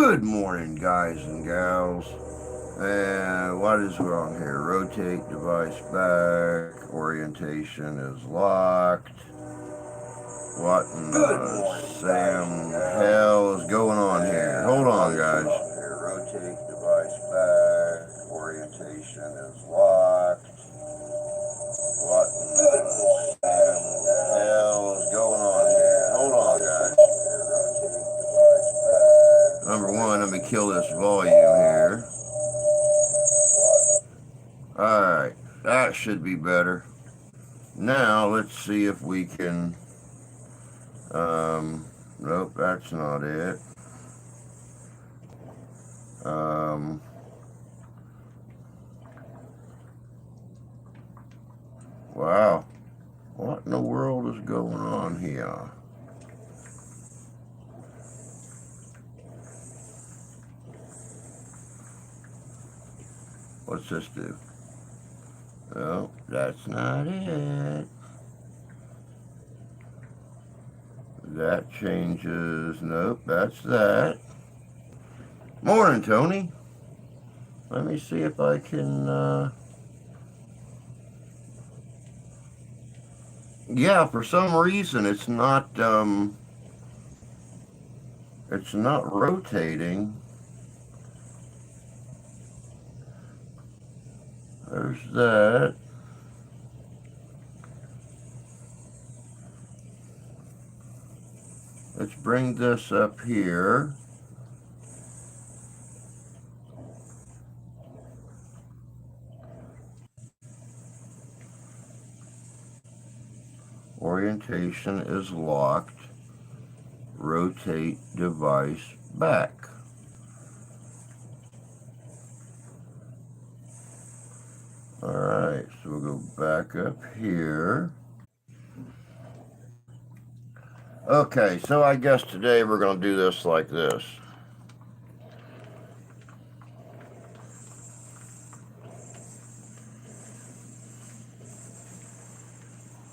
Good morning, guys and gals. And what is wrong here? Rotate device back. Orientation is locked. What in the Sam hell is going on here? Hold on, guys. Rotate device back. Orientation is locked. What in the Sam hell is going on here? Hold on, guys. Number one, let me kill this volume here. Alright, that should be better. Now, let's see if we can... nope, that's not it. Wow. What in the world is going on here? What's this do? Oh, that's not it. That changes. Nope, that's that. Morning, Tony. Let me see if I can, yeah, for some reason it's not rotating. There's that. Let's bring this up here. Orientation is locked. Rotate device back. Alright, so we'll go back up here. Okay, so I guess today we're going to do this like this.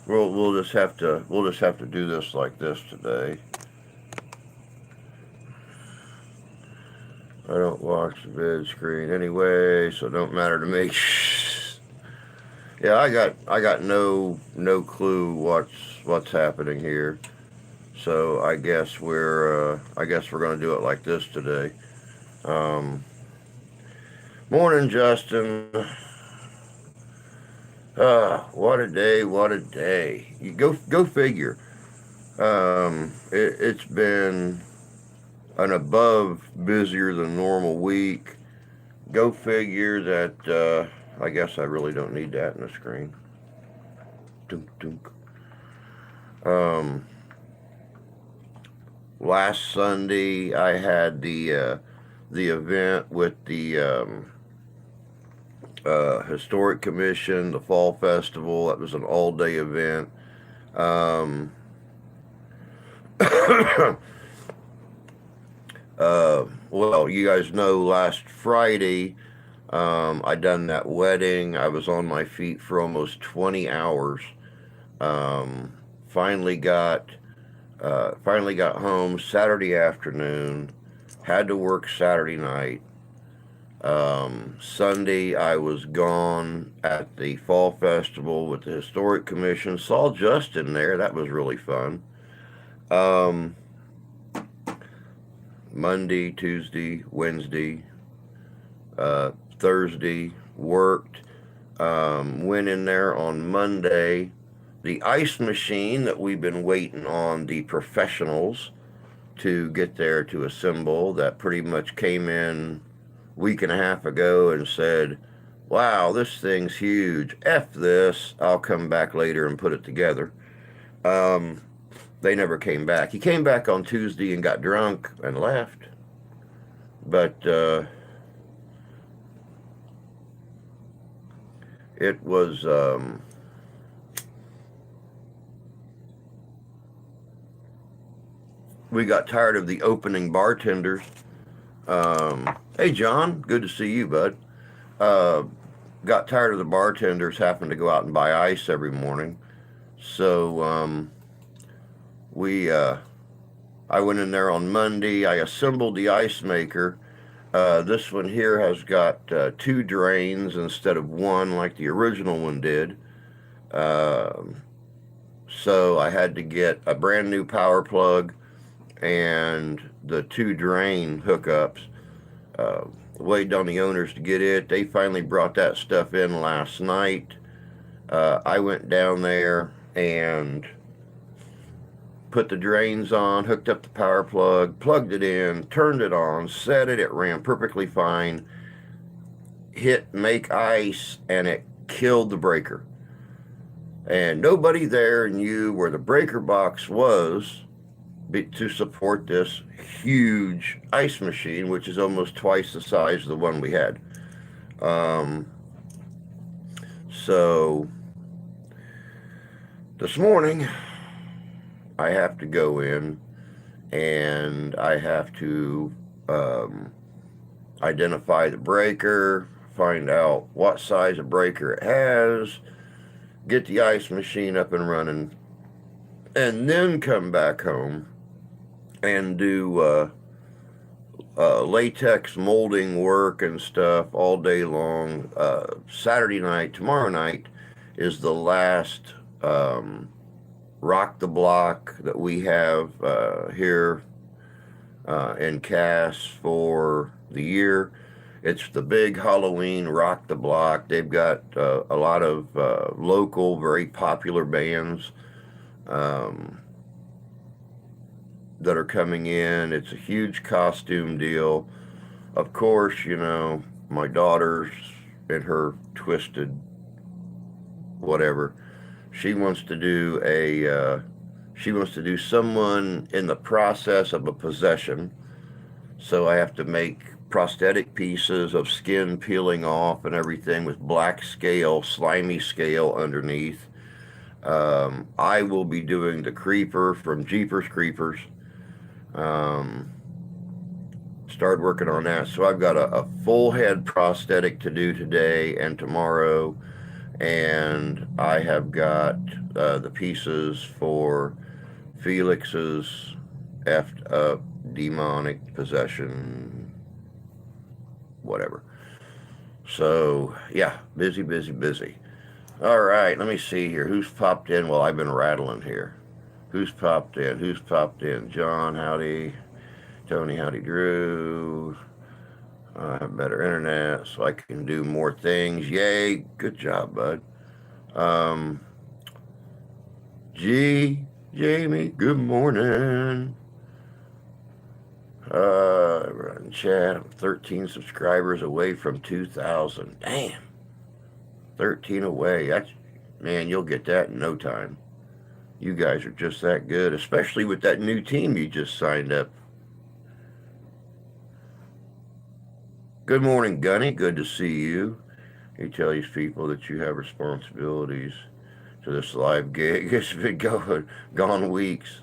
We'll just have to do this like this today. I don't watch the vid screen anyway, so it don't matter to me. Yeah, I got no clue what's happening here. So I guess we're going to do it like this today. Morning, Justin. What a day! What a day! You go figure. It's been an above busier than normal week. Go figure that. I guess I really don't need that in the screen. Dunk dunk. Last Sunday I had the event with the Historic Commission, the Fall Festival. That was an all-day event. Well, you guys know last Friday I done that wedding. I was on my feet for almost 20 hours. Finally got home Saturday afternoon. Had to work Saturday night. Sunday I was gone at the Fall Festival with the Historic Commission. Saw Justin there. That was really fun. Monday, Tuesday, Wednesday, Thursday worked. Went in there on Monday. The ice machine that we've been waiting on the professionals to get there to assemble, that pretty much came in week and a half ago and said, wow, this thing's huge. F this. I'll come back later and put it together. They never came back. He came back on Tuesday and got drunk and left. But it was we got tired of the opening bartenders. Hey, John, good to see you, bud. Got tired of the bartenders having to go out and buy ice every morning. So I went in there on Monday. I assembled the ice maker. This one here has got 2 drains instead of 1 like the original one did. So I had to get a brand new power plug and the 2 drain hookups. Waited on the owners to get it. They finally brought that stuff in last night. I went down there and put the drains on, hooked up the power plug, plugged it in, turned it on, set it. It ran perfectly fine. Hit make ice, and it killed the breaker. And nobody there knew where the breaker box was to support this huge ice machine, which is almost twice the size of the one we had. So this morning I have to go in and I have to identify the breaker, find out what size of breaker it has, get the ice machine up and running, and then come back home and do latex molding work and stuff all day long. Saturday night, tomorrow night, is the last rock the block that we have here in Cass for the year. It's the big Halloween rock the block. They've got a lot of local, very popular bands that are coming in. It's a huge costume deal. Of course, you know, my daughter's in her twisted whatever. She wants to do someone in the process of a possession. So I have to make prosthetic pieces of skin peeling off and everything with black scale, slimy scale underneath. I will be doing the creeper from Jeepers Creepers. Started working on that. So I've got a full head prosthetic to do today and tomorrow. And I have got the pieces for Felix's effed up demonic possession, whatever. So yeah, busy. All right, let me see here. Who's popped in? Well, I've been rattling here. Who's popped in? John, howdy. Tony, howdy. Drew. I have better internet so I can do more things. Yay. Good job, bud. Jamie, good morning. We're in chat. I'm 13 subscribers away from 2,000. Damn. 13 away. Man, you'll get that in no time. You guys are just that good, especially with that new team you just signed up. Good morning, Gunny. Good to see you. You tell these people that you have responsibilities to this live gig. It's been gone weeks.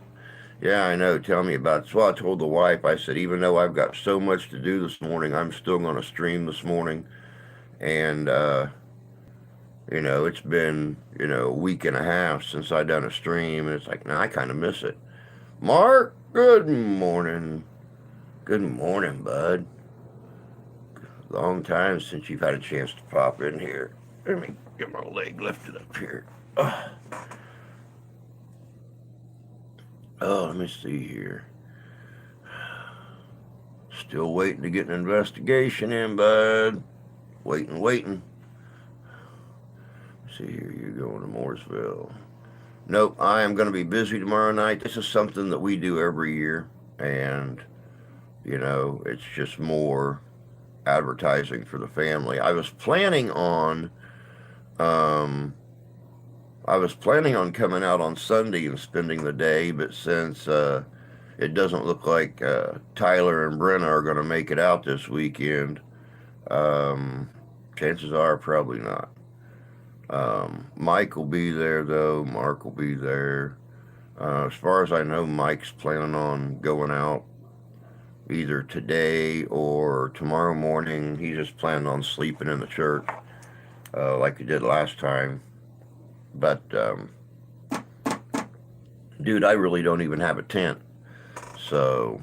Yeah, I know. Tell me about it. So I told the wife, I said, even though I've got so much to do this morning, I'm still going to stream this morning. And, you know, it's been, a week and a half since I done a stream. And it's like, I kind of miss it. Mark, good morning. Good morning, bud. Long time since you've had a chance to pop in here. Let me get my leg lifted up here. Oh, let me see here. Still waiting to get an investigation in, bud. Waiting. See here, you're going to Mooresville. Nope, I am going to be busy tomorrow night. This is something that we do every year. And, it's just more advertising for the family. I was planning on coming out on Sunday and spending the day, but since it doesn't look like Tyler and Brenna are going to make it out this weekend, chances are probably not. Mike will be there though. Mark will be there. As far as I know, Mike's planning on going out either today or tomorrow morning. He just planned on sleeping in the church like he did last time. But, dude, I really don't even have a tent. So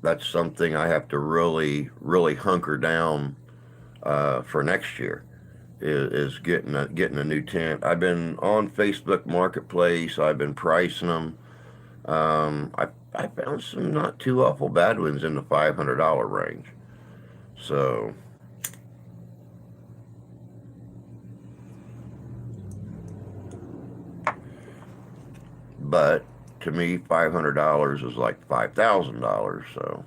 that's something I have to really, really hunker down for next year. Is getting a new tent. I've been on Facebook Marketplace. I've been pricing them. I found some not too awful bad ones in the $500 range. So, but to me, $500 is like $5,000. So,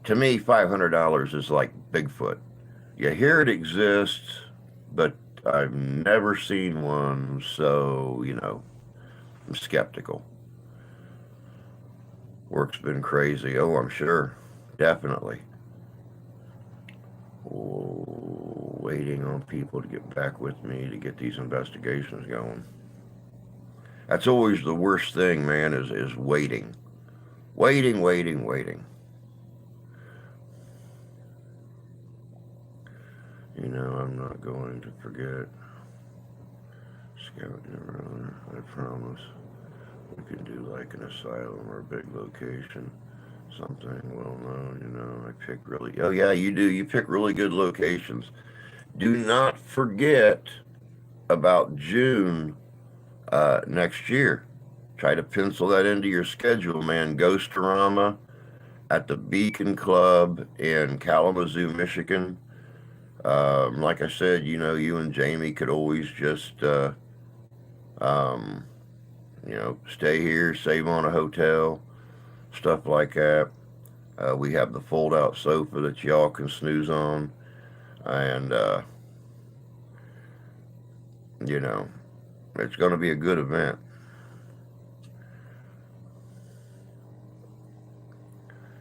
to me, $500 is like Bigfoot. You hear it exists, but I've never seen one, so, I'm skeptical. Work's been crazy. Oh, I'm sure. Definitely. Oh, waiting on people to get back with me to get these investigations going. That's always the worst thing, man, is waiting. Waiting. I'm not going to forget. Scouting around, I promise. We can do like an asylum or a big location. Something well known, I pick really, oh yeah, you do. You pick really good locations. Do not forget about June next year. Try to pencil that into your schedule, man. Ghostorama at the Beacon Club in Kalamazoo, Michigan. Like I said, you and Jamie could always just, stay here, save on a hotel, stuff like that. We have the fold-out sofa that y'all can snooze on, and it's going to be a good event.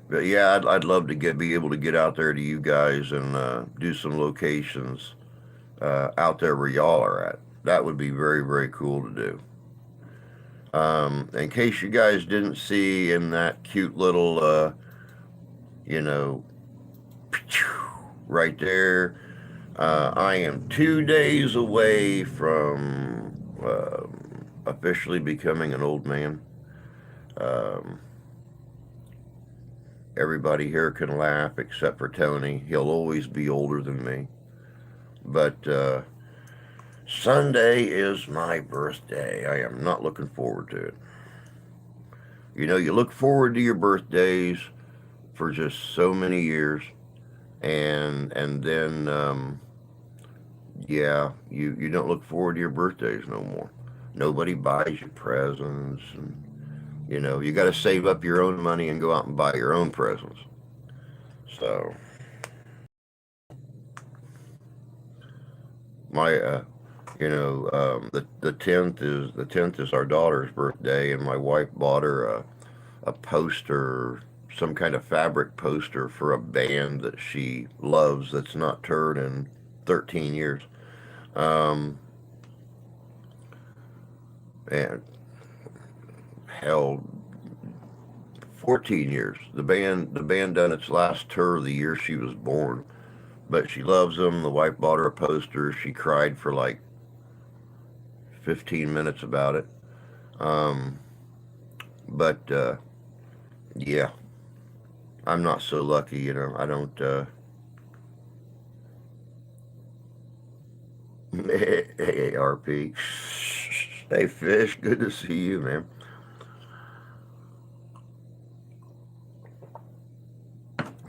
But yeah, I'd love to be able to get out there to you guys and do some locations out there where y'all are at. That would be very, very cool to do. In case you guys didn't see in that cute little, right there, I am 2 days away from officially becoming an old man. Everybody here can laugh except for Tony. He'll always be older than me. But Sunday is my birthday. I am not looking forward to it. You look forward to your birthdays for just so many years, and then yeah, you don't look forward to your birthdays no more. Nobody buys you presents, and you got to save up your own money and go out and buy your own presents. So my the 10th is our daughter's birthday, and my wife bought her a poster, some kind of fabric poster for a band that she loves that's not toured in 13 years. And hell, 14 years. The band done its last tour the year she was born, but she loves them. The wife bought her a poster. She cried for like 15 minutes about it. But yeah, I'm not so lucky. I don't. AARP. Hey, Fish, good to see you, man.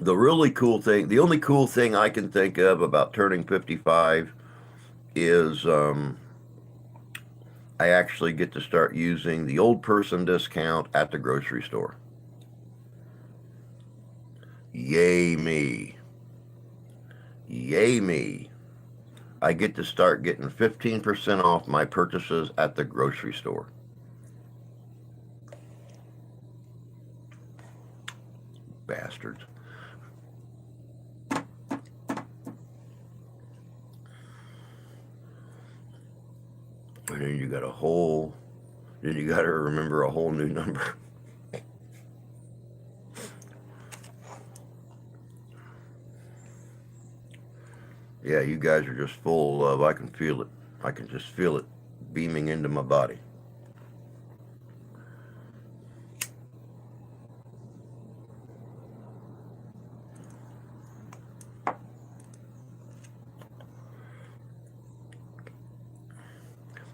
The only cool thing I can think of about turning 55 is I actually get to start using the old person discount at the grocery store. Yay me. Yay me. I get to start getting 15% off my purchases at the grocery store. Bastards. And then you got to remember a whole new number. Yeah, you guys are just full of love. I can feel it. I can just feel it beaming into my body.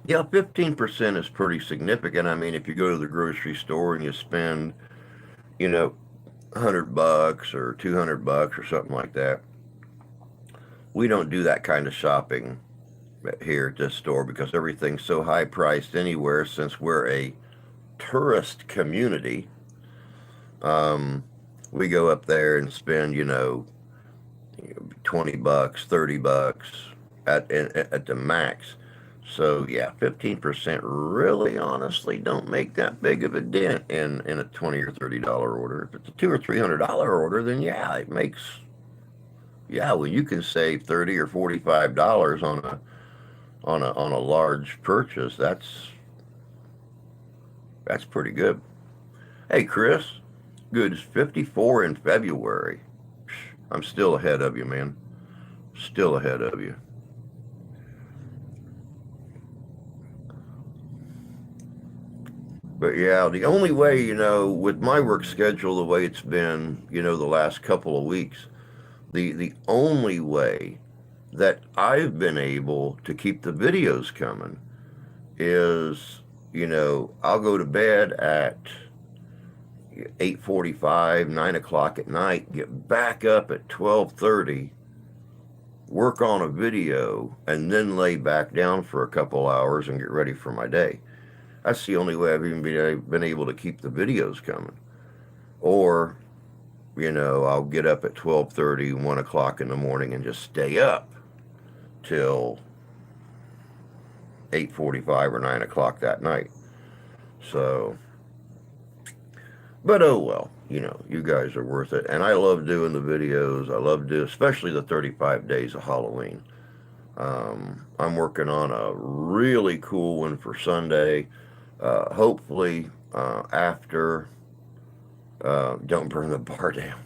Yeah, 15% is pretty significant. I mean, if you go to the grocery store and you spend, you know, $100 or $200 or something like that, we don't do that kind of shopping here at this store because everything's so high priced anywhere since we're a tourist community. Um, we go up there and spend, 20 bucks, 30 bucks at the max. So yeah, 15% really honestly don't make that big of a dent in a $20 or $30 order. If it's a $200 or $300 order, then yeah, it makes, yeah, well, you can save 30 or $45 on a large purchase. That's pretty good. Hey Chris, good. It's 54 in February. I'm still ahead of you, man. Still ahead of you. But yeah, the only way, with my work schedule the way it's been, the last couple of weeks, the only way that I've been able to keep the videos coming is, I'll go to bed at 8:45, 9 o'clock at night, get back up at 12:30, work on a video, and then lay back down for a couple hours and get ready for my day. That's the only way I've even been able to keep the videos coming. Or, I'll get up at 12:30, 1 o'clock in the morning and just stay up till 8:45 or 9 o'clock that night. So, but oh well, you guys are worth it. And I love doing the videos. I love doing, especially the 35 days of Halloween. I'm working on a really cool one for Sunday. Hopefully, after, don't burn the bar down.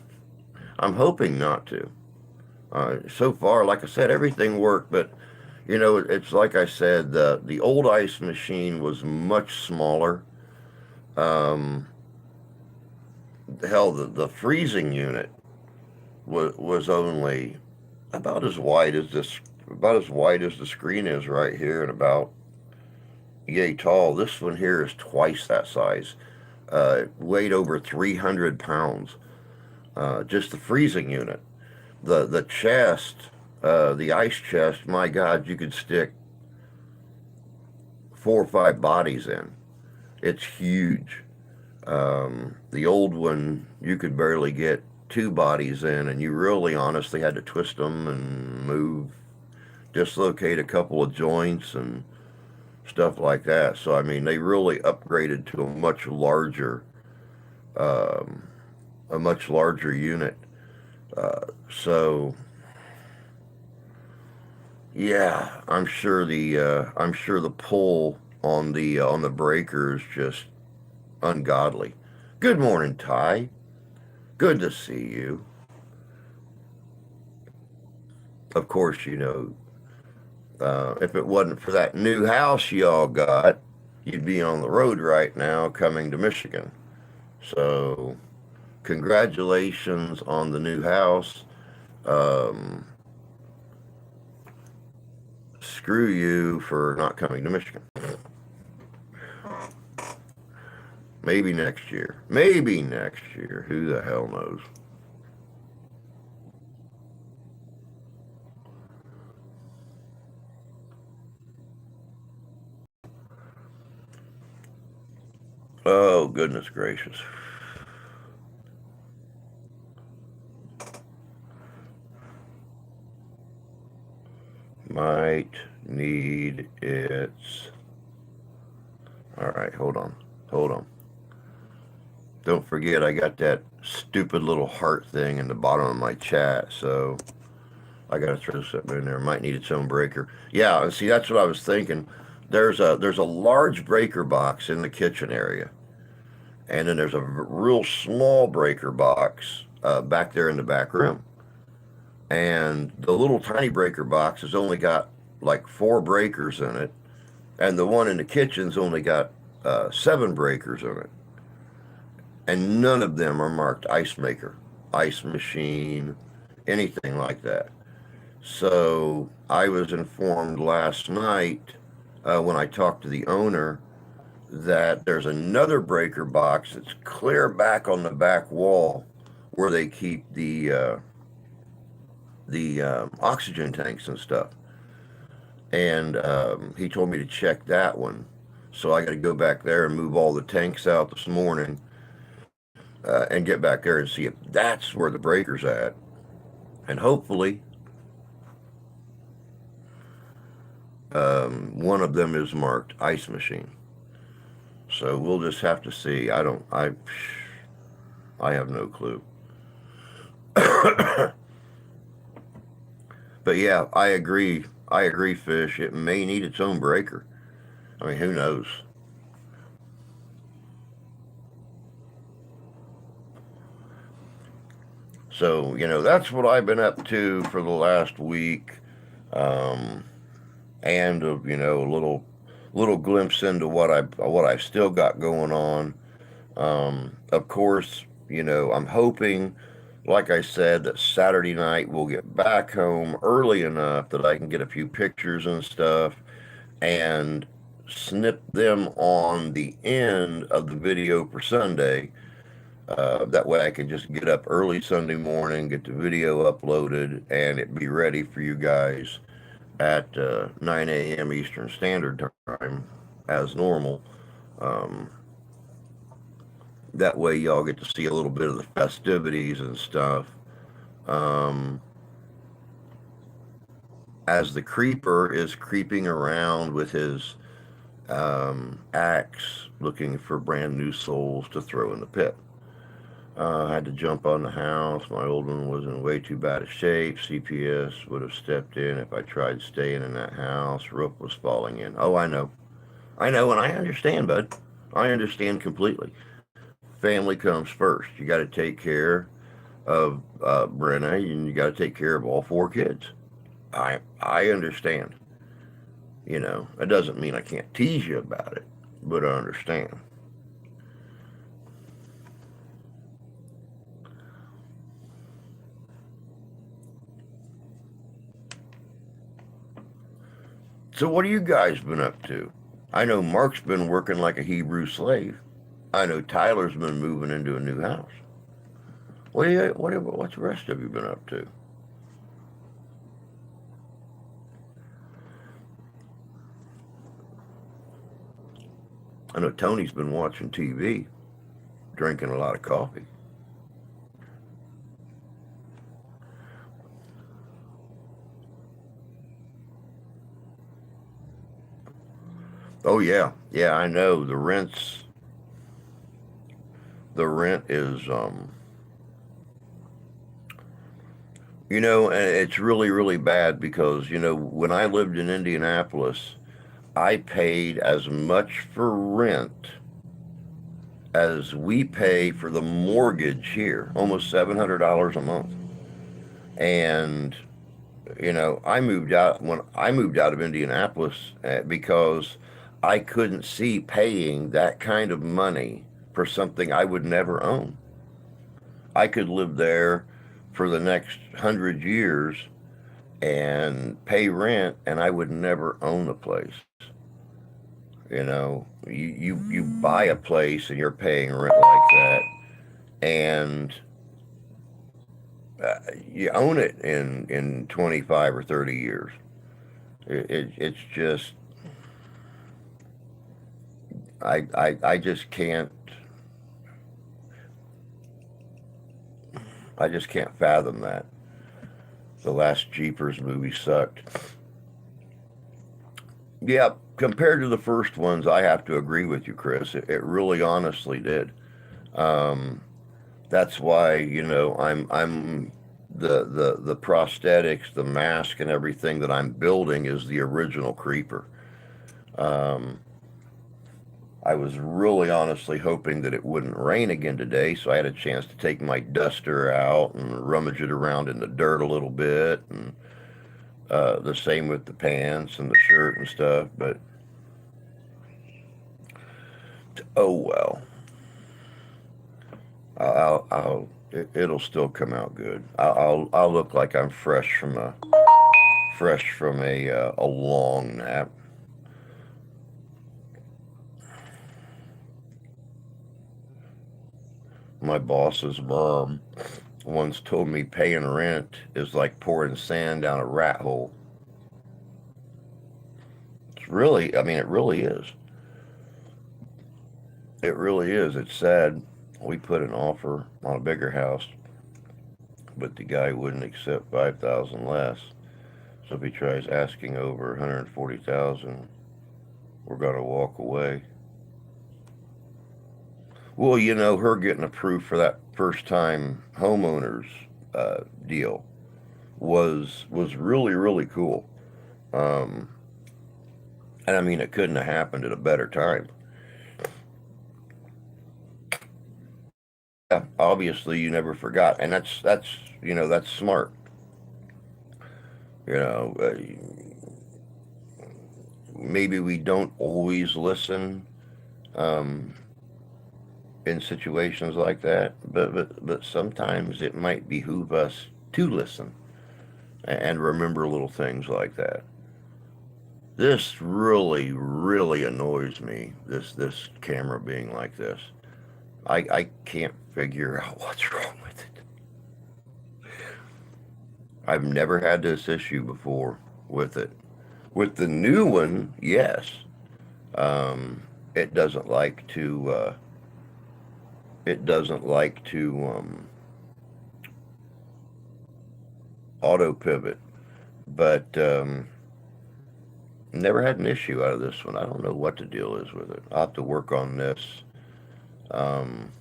I'm hoping not to. So far, like I said, everything worked, but it's like I said, the old ice machine was much smaller. Um, Hell, the freezing unit was only about as wide as the screen is right here, and about yay tall. This one here is twice that size. Weighed over 300 pounds. Just the freezing unit. The chest, the ice chest. My God, you could stick 4 or 5 bodies in. It's huge. The old one, you could barely get 2 bodies in, and you really honestly had to twist them and dislocate a couple of joints and stuff like that. So, I mean, they really upgraded to um, a much larger unit. So, yeah, I'm sure the pull on the breakers just ungodly. Good morning, Ty. Good to see you. Of course, if it wasn't for that new house y'all got, you'd be on the road right now coming to Michigan. So, congratulations on the new house. Um, Screw you for not coming to Michigan. Maybe next year. Maybe next year. Who the hell knows? Oh, goodness gracious. Might need its. All right, hold on. Hold on. Don't forget, I got that stupid little heart thing in the bottom of my chat, so I got to throw something in there. Might need its own breaker. Yeah, and see, that's what I was thinking. There's a large breaker box in the kitchen area, and then there's a real small breaker box back there in the back room. And the little tiny breaker box has only got like 4 breakers in it, and the one in the kitchen's only got 7 breakers in it, and none of them are marked ice maker, ice machine, anything like that. So I was informed last night when I talked to the owner that there's another breaker box that's clear back on the back wall where they keep the oxygen tanks and stuff. And he told me to check that one. So I got to go back there and move all the tanks out this morning and get back there and see if that's where the breaker's at. And hopefully, one of them is marked ice machine. So we'll just have to see. I have no clue. But yeah, I agree. I agree, Fish. It may need its own breaker. I mean, who knows? So, that's what I've been up to for the last week. Um, and a little glimpse into what I've still got going on. Of course, I'm hoping, like I said, that Saturday night we'll get back home early enough that I can get a few pictures and stuff and snip them on the end of the video for Sunday. That way I can just get up early Sunday morning, get the video uploaded, and it be ready for you guys at 9 a.m. Eastern Standard Time as normal. Um, that way y'all get to see a little bit of the festivities and stuff. Um, as the creeper is creeping around with his axe looking for brand new souls to throw in the pit. I had to jump on the house. My old one was in way too bad a shape. CPS would have stepped in if I tried staying in that house. Roof was falling in. Oh, I know. I know, and I understand, bud. I understand completely. Family comes first. You got to take care of Brenna, and you got to take care of all four kids. I understand. It doesn't mean I can't tease you about it, but I understand. So what have you guys been up to? I know Mark's been working like a Hebrew slave. I know Tyler's been moving into a new house. What's the rest of you been up to? I know Tony's been watching TV, drinking a lot of coffee. Oh yeah, yeah, I know. The rent is and it's really, really bad because, when I lived in Indianapolis, I paid as much for rent as we pay for the mortgage here, almost $700 a month. And I moved out when I moved out of Indianapolis because I couldn't see paying that kind of money for something I would never own. I could live there for the next 100 years and pay rent, and I would never own a place. You buy a place and you're paying rent like that, and you own it in 25 or 30 years. It's just I just can't fathom that. The last Jeepers movie sucked. Yeah, compared to the first ones, I have to agree with you, Chris. It really honestly did. Um, that's why I'm the prosthetics, the mask, and everything that I'm building is the original Creeper. Um, I was really honestly hoping that it wouldn't rain again today, so I had a chance to take my duster out and rummage it around in the dirt a little bit, and the same with the pants and the shirt and stuff. But oh well, it'll still come out good. I'll look like I'm fresh from a long nap. My boss's mom once told me paying rent is like pouring sand down a rat hole. It's really, I mean, it really is. It really is. It's sad. We put an offer on a bigger house, but the guy wouldn't accept 5,000 less. So if he tries asking over 140,000, we're gonna walk away. Well, you know, her getting approved for that first time homeowners deal was really cool. Um, and I mean, it couldn't have happened at a better time. Yeah, obviously you never forgot, and that's you know that's smart. You know, maybe we don't always listen um, in situations like that, but sometimes it might behoove us to listen and remember little things like that. This really annoys me. This camera being like this. I can't figure out what's wrong with it. I've never had this issue before with it. With the new one, yes. Um, it doesn't like to. It doesn't like to auto pivot, but never had an issue out of this one. I don't know what the deal is with it. I'll have to work on this. Um,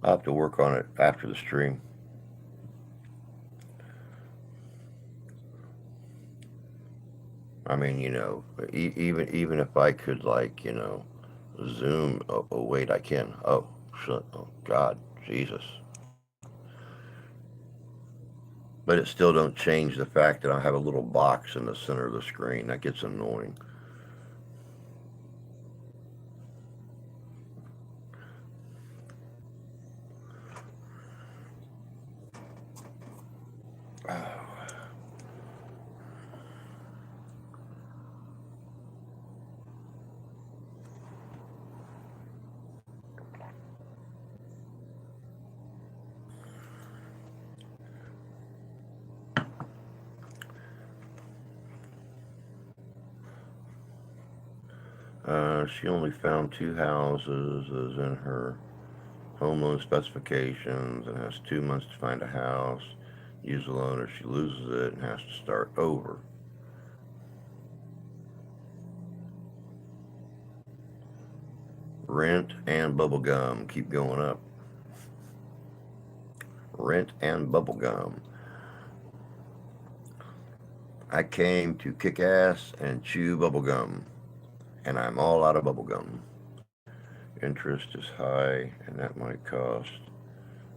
I'll have to work on it after the stream. I mean, you know, even if I could, like, you know, zoom. Oh wait, I can. Oh, shit. Oh God, Jesus. But it still don't change the fact that I have a little box in the center of the screen. That gets annoying. She only found two houses as in her home loan specifications and has 2 months to find a house. Use the loan or she loses it and has to start over. Rent and bubble gum keep going up. Rent and bubble gum. I came to kick ass and chew bubble gum, and I'm all out of bubble gum. Interest is high, and that might cost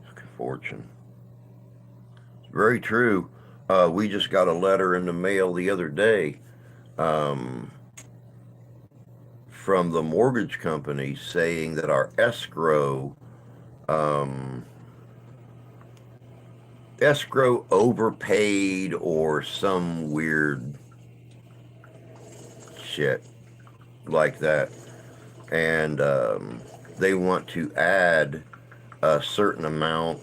a fortune. Very true. We just got a letter in the mail the other day um, from the mortgage company saying that our um, escrow overpaid or some weird shit like that, and they want to add a certain amount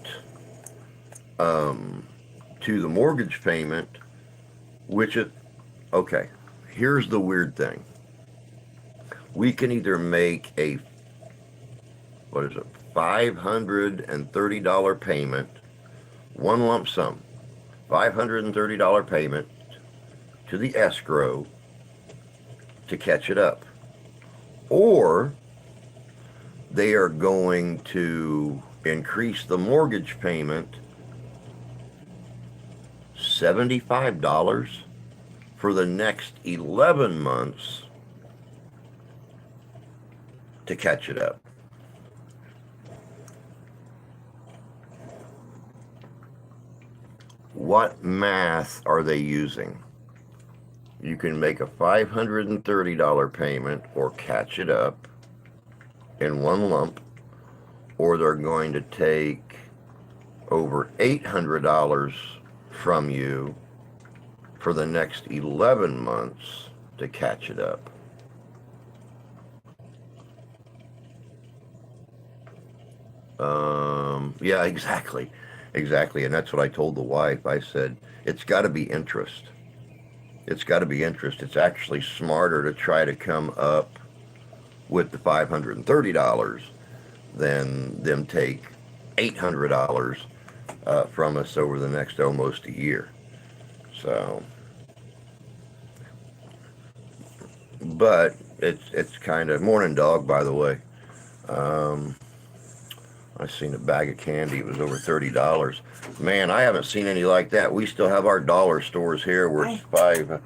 um, to the mortgage payment, which it okay. Here's the weird thing: we can either make a what is it, $530 payment, one lump sum, $530 payment to the escrow to catch it up, or they are going to increase the mortgage payment $75 for the next 11 months to catch it up. What math are they using? You can make a $530 payment or catch it up in one lump, or they're going to take over $800 from you for the next 11 months to catch it up. Yeah, exactly. And that's what I told the wife. I said, it's got to be interest. It's got to be interest. It's actually smarter to try to come up with the $530 than them take $800 from us over the next almost a year. So, but it's kind of morning dog, by the way. Um, I seen a bag of candy. It was over $30. Man, I haven't seen any like that. We still have our dollar stores here where it's five.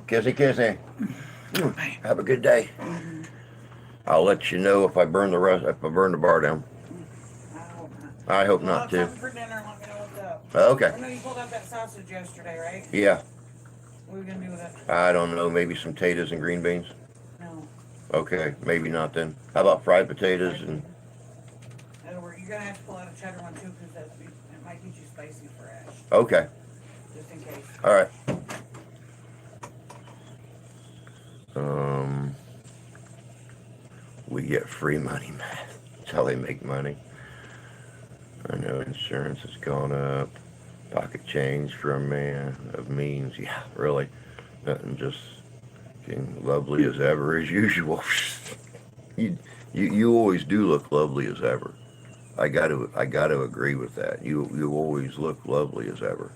Kissy, kissy. Have a good day. I'll let you know if I burn the bar down. I hope not too. For dinner, let me know what's up. Okay. I know you pulled out that sausage yesterday, right? Yeah. What are we gonna do with it? I don't know. Maybe some potatoes and green beans. No. Okay, maybe not then. How about fried potatoes and? You're gonna have to pull out a cheddar one too, because it might get you spicy for Ash. Okay. Just in case. All right. We get free money, man. That's how they make money. I know insurance has gone up. Pocket change for a man of means. Yeah, really. Nothing, just lovely as ever as usual. you always do look lovely as ever. I got to agree with that. You always look lovely as ever.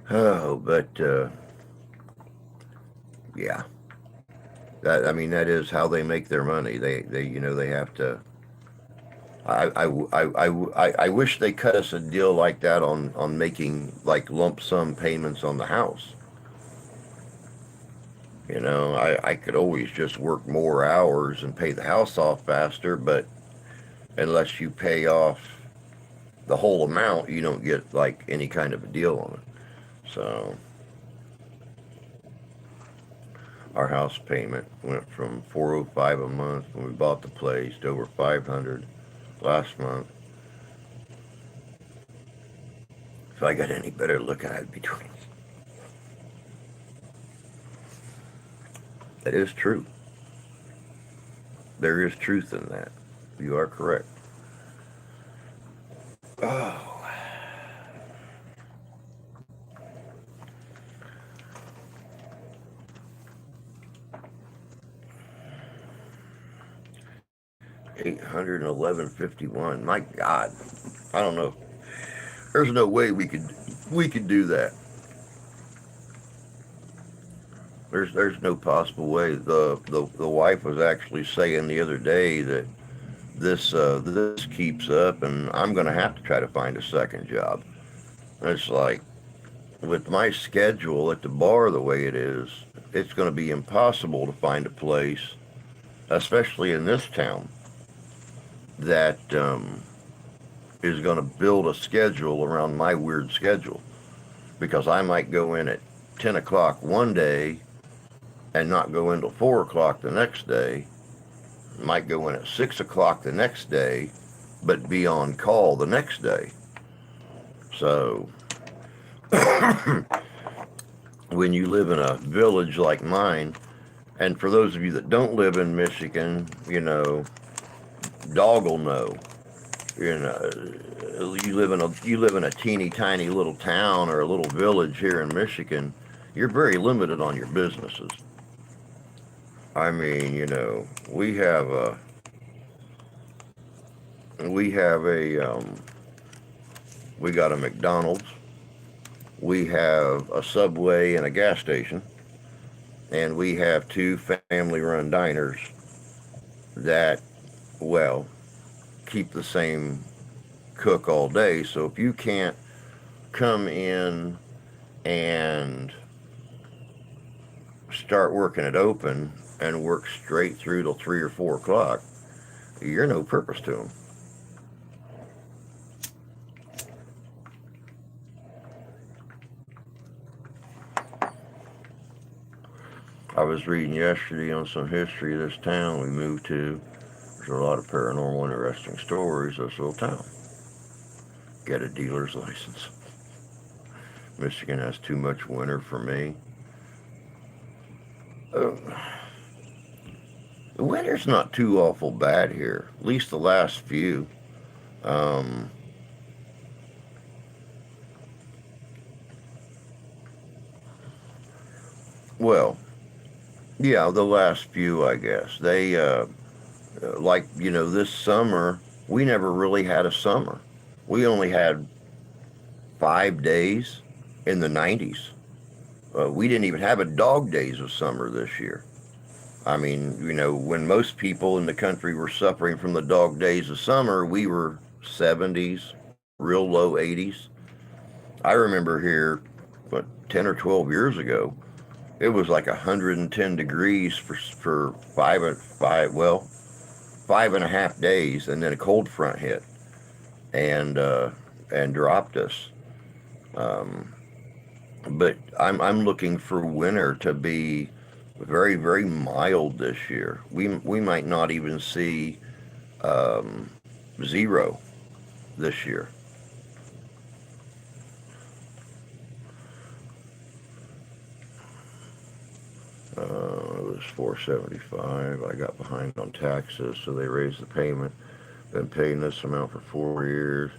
Oh, but yeah. That is how they make their money. They have to. I wish they cut us a deal like that on making like lump sum payments on the house. I could always just work more hours and pay the house off faster, but unless you pay off the whole amount, you don't get like any kind of a deal on it. So our house payment went from $405 a month when we bought the place to over $500 last month. If I got any better looking at between. That is true. There is truth in that. You are correct. Oh. $811.51. My God. I don't know. There's no way we could do that. There's no possible way. The wife was actually saying the other day that this keeps up, and I'm going to have to try to find a second job. And it's like, with my schedule at the bar the way it is, it's going to be impossible to find a place, especially in this town, that is going to build a schedule around my weird schedule. Because I might go in at 10 o'clock one day and not go until 4 o'clock the next day. Might go in at 6 o'clock the next day, but be on call the next day. So, when you live in a village like mine, and for those of you that don't live in Michigan, dog will know. You live in a teeny tiny little town or a little village here in Michigan. You're very limited on your businesses. I mean, we have a we got a McDonald's, we have a Subway and a gas station, and we have 2 family-run diners that, well, keep the same cook all day. So if you can't come in and start working it open and work straight through till 3 or 4 o'clock, you're no purpose to them. I was reading yesterday on some history of this town we moved to. There's a lot of paranormal, interesting stories of this little town. Get a dealer's license. Michigan has too much winter for me. The winter's not too awful bad here, at least the last few. Um, well, yeah, the last few, I guess. Like, this summer, we never really had a summer. We only had 5 days in the 90s. We didn't even have a dog days of summer this year. I mean, when most people in the country were suffering from the dog days of summer, we were 70s, real low 80s. I remember here, 10 or 12 years ago, it was like 110 degrees for 5.5 days, and then a cold front hit and dropped us. Um, but I'm looking for winter to be very, very mild this year. We might not even see um, zero this year. It was 475. I got behind on taxes, so they raised the payment. Been paying this amount for 4 years.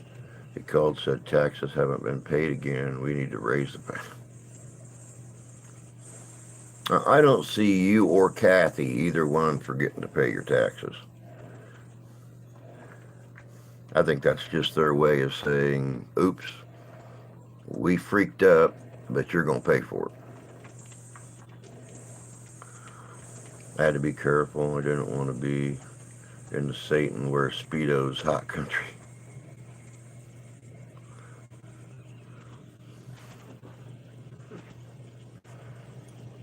He called, said taxes haven't been paid again. We need to raise the payment. I don't see you or Kathy, either one, forgetting to pay your taxes. I think that's just their way of saying, oops, we freaked up, but you're going to pay for it. I had to be careful. I didn't want to be in the Satan wears Speedos hot country.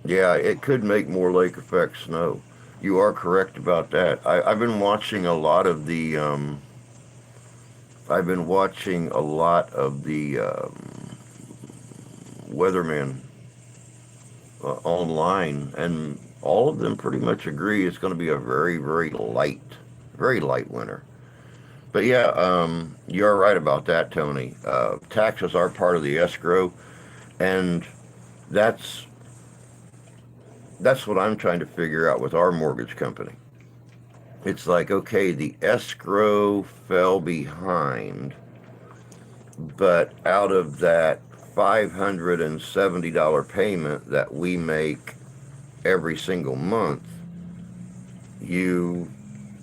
Yeah, it could make more lake effect snow. You are correct about that. I've been watching a lot of the weathermen online, and all of them pretty much agree it's going to be a very, very light winter. But yeah, you're right about that, Tony. Taxes are part of the escrow, and that's that's what I'm trying to figure out with our mortgage company. It's like, okay, the escrow fell behind, but out of that $570 payment that we make every single month, you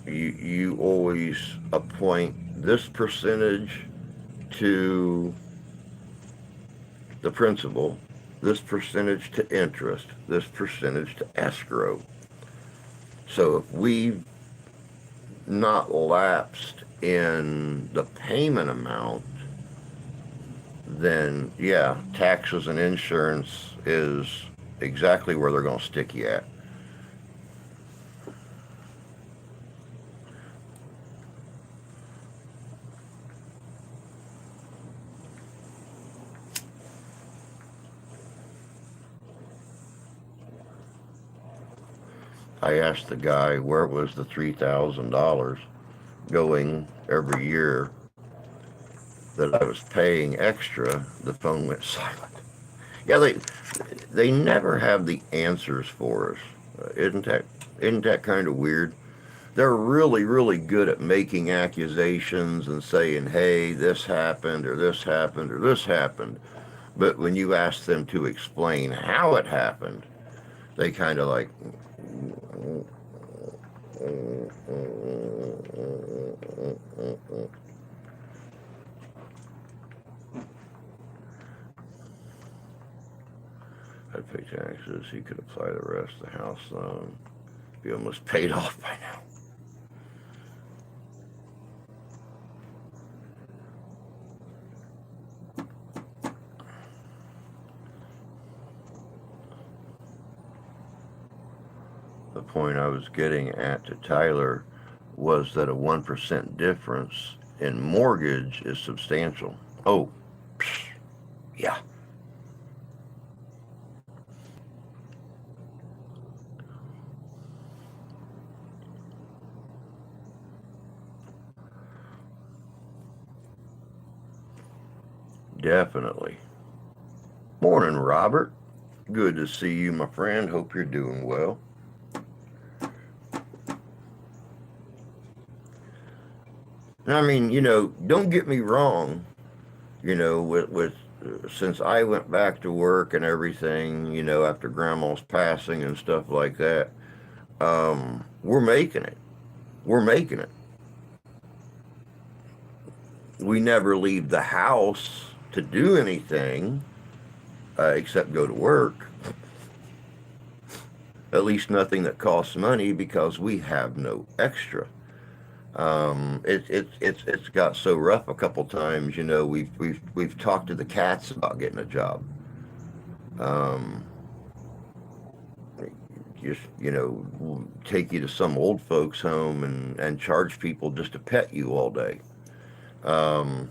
you always appoint this percentage to the principal, this percentage to interest, this percentage to escrow. So if we've not lapsed in the payment amount, then yeah, taxes and insurance is exactly where they're going to stick you at. I asked the guy where was the $3,000 going every year that I was paying extra. The phone went silent. Yeah, they never have the answers for us. Isn't that kind of weird? They're really, really good at making accusations and saying, hey, this happened or this happened or this happened. But when you ask them to explain how it happened, they kind of like, I'd pay taxes. He could apply the rest of the house loan. Be almost paid off by now. The point I was getting at to Tyler was that a 1% difference in mortgage is substantial. Oh, yeah. Definitely. Morning, Robert. Good to see you, my friend. Hope you're doing well. I mean, don't get me wrong. With since I went back to work and everything, after Grandma's passing and stuff like that, we're making it. We're making it. We never leave the house to do anything except go to work. At least nothing that costs money because we have no extra. It's got so rough a couple times. We've talked to the cats about getting a job. Um, just take you to some old folks home and charge people just to pet you all day. Um,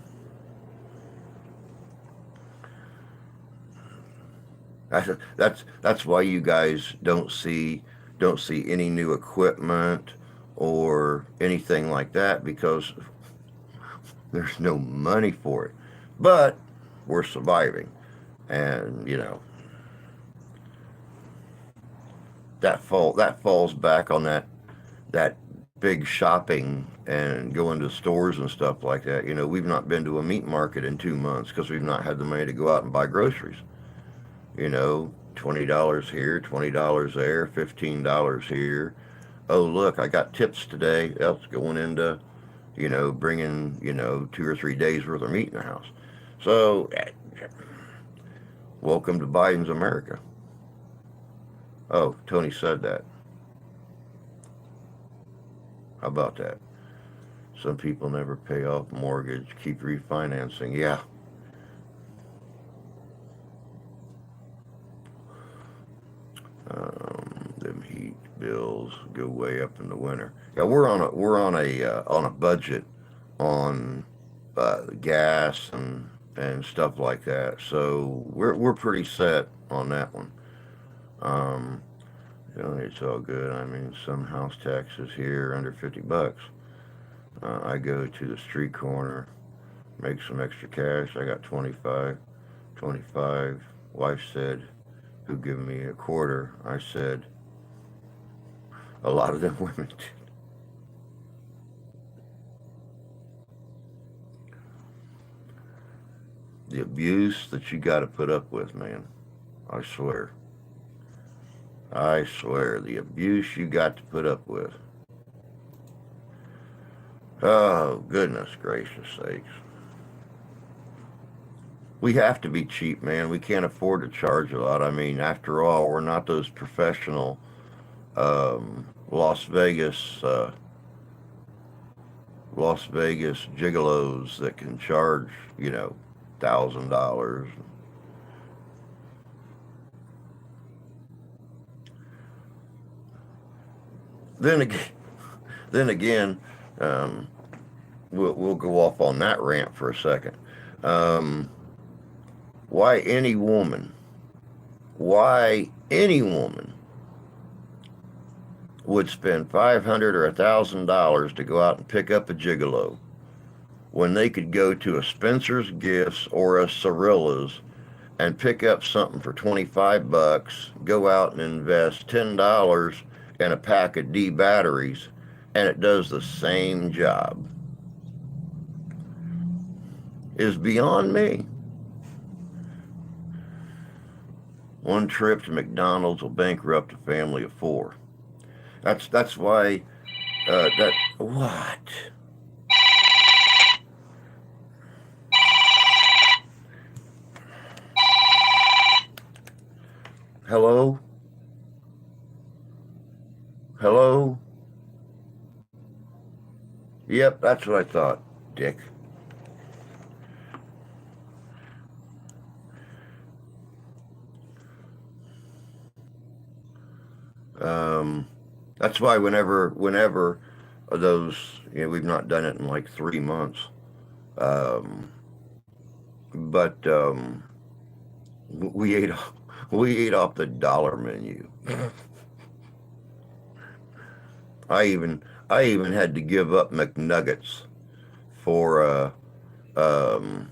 that's why you guys don't see any new equipment or anything like that, because there's no money for it. But we're surviving, and that falls back on that big shopping and going to stores and stuff like that. We've not been to a meat market in 2 months because we've not had the money to go out and buy groceries. $20 here, $20 there, $15 here. Oh, look, I got tips today. That's going into bringing 2 or 3 days worth of meat in the house. So welcome to Biden's America. Oh, Tony said that. How about that? Some people never pay off mortgage, keep refinancing. Yeah. Them heat bills go way up in the winter. Yeah, we're on a budget on gas and stuff like that. So we're pretty set on that one. Um, it's all good. I mean, some house taxes here under $50. I go to the street corner, make some extra cash. I got 25, 25. Wife said, "Who give me a quarter?" I said, "A lot of them women did." The abuse that you got to put up with, man. I swear. I swear, the abuse you got to put up with. Oh, goodness gracious sakes. We have to be cheap, man. We can't afford to charge a lot. I mean, after all, we're not those professional Las Vegas Las Vegas gigolos that can charge, $1,000. Then again, then again, um, we'll go off on that rant for a second. Um, why any woman? Why any woman would spend $500 or $1,000 to go out and pick up a gigolo when they could go to a Spencer's Gifts or a Cirilla's and pick up something for $25, go out and invest $10 in a pack of D batteries, and it does the same job, is beyond me. One trip to McDonald's will bankrupt a family of four. That's why that what? Hello? Hello? Yep, that's what I thought, Dick. Um, that's why whenever those, we've not done it in like 3 months. Um, but we ate we ate off the dollar menu. I even had to give up McNuggets for um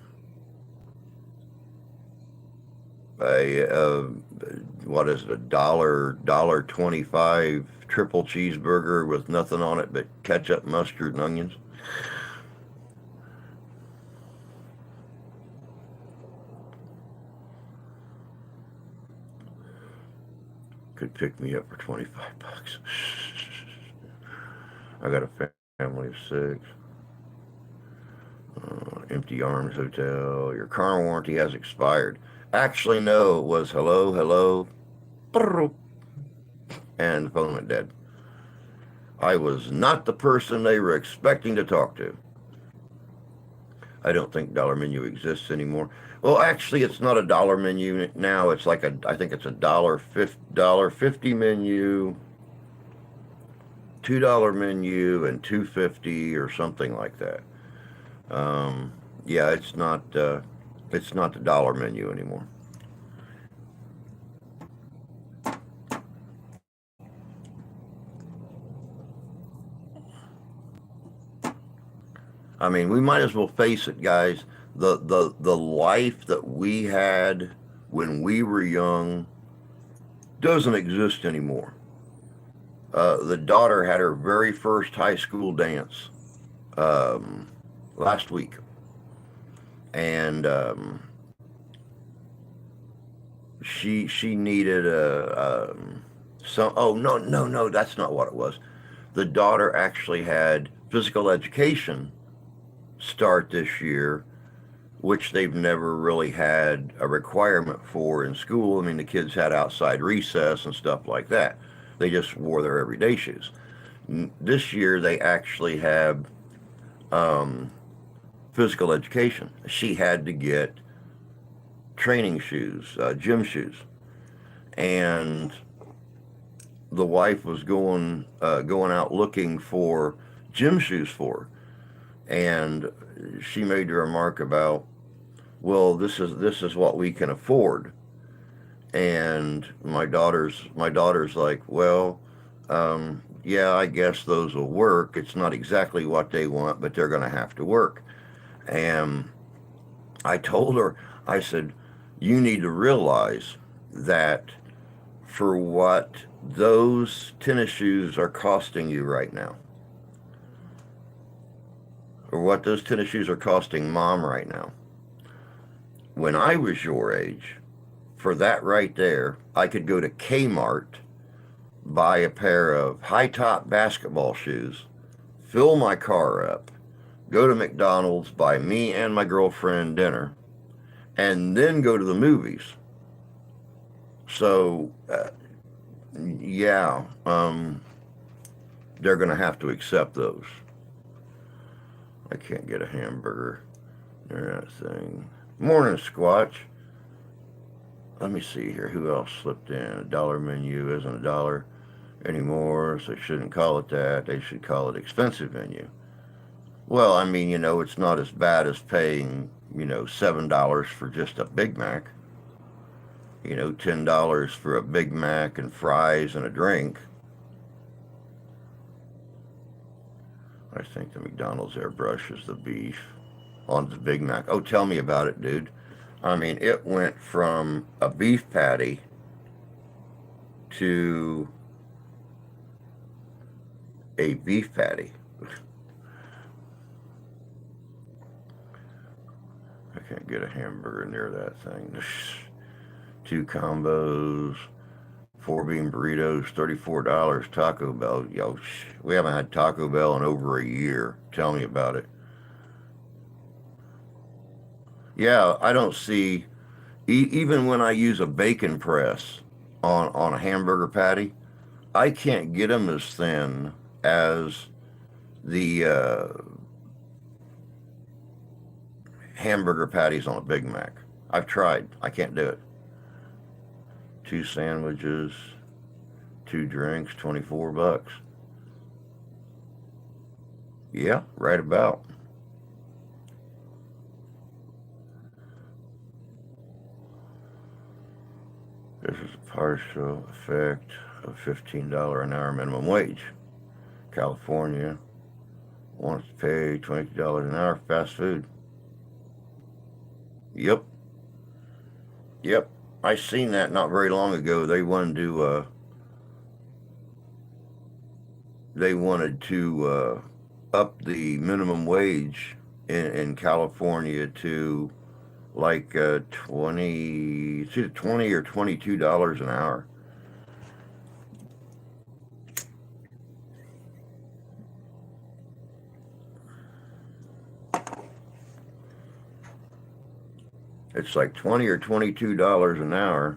a what is it, a dollar 25 triple cheeseburger with nothing on it but ketchup, mustard, and onions. could pick me up for 25 bucks. I got a family of 6. Empty Arms Hotel. Your car warranty has expired. Actually, no, it was hello, hello, and the phone went dead. I was not the person they were expecting to talk to. I don't think dollar menu exists anymore. Well, actually, it's not a dollar menu now. It's like I think it's a $1.50 menu, $2 menu, and $2.50 or something like that. Yeah, it's not the dollar menu anymore. I mean, we might as well face it, guys. The life that we had when we were young doesn't exist anymore. The daughter had her very first high school dance last week, and she needed some. Oh, no, that's not what it was. The daughter actually had physical education start this year, which they've never really had a requirement for in school. I mean, the kids had outside recess and stuff like that. They just wore their everyday shoes. This year, they actually have physical education. She had to get training shoes, gym shoes, and the wife was going out looking for gym shoes for her. And she made the remark about, well, this is what we can afford. And my daughter's like, well, yeah, I guess those will work. It's not exactly what they want, but they're going to have to work. And I told her, I said, you need to realize that for what those tennis shoes are costing you right now, or what those tennis shoes are costing mom right now, when I was your age, for that right there, I could go to Kmart, buy a pair of high-top basketball shoes, fill my car up, go to McDonald's, buy me and my girlfriend dinner, and then go to the movies. So, yeah, they're going to have to accept those. I can't get a hamburger. That thing. Morning, Squatch. Let me see here. Who else slipped in? A dollar menu isn't a dollar anymore, so they shouldn't call it that. They should call it expensive menu. Well, I mean, it's not as bad as paying, $7 for just a Big Mac. $10 for a Big Mac and fries and a drink. I think the McDonald's airbrushes the beef on the Big Mac. Oh, tell me about it, dude. I mean, it went from a beef patty to a beef patty. I can't get a hamburger near that thing. 2 combos, 4 bean burritos, $34. Taco Bell. Yo, we haven't had Taco Bell in over a year. Tell me about it. Yeah, I don't see, even when I use a bacon press on a hamburger patty, I can't get them as thin as the hamburger patties on a Big Mac. I've tried. I can't do it. 2 sandwiches, 2 drinks, $24. Yeah, right about. This is a partial effect of $15 an hour minimum wage. California wants to pay $22 an hour for fast food. Yep. I seen that not very long ago. They wanted to up the minimum wage in California to like 20 or $22 an hour. It's like 20 or $22 an hour,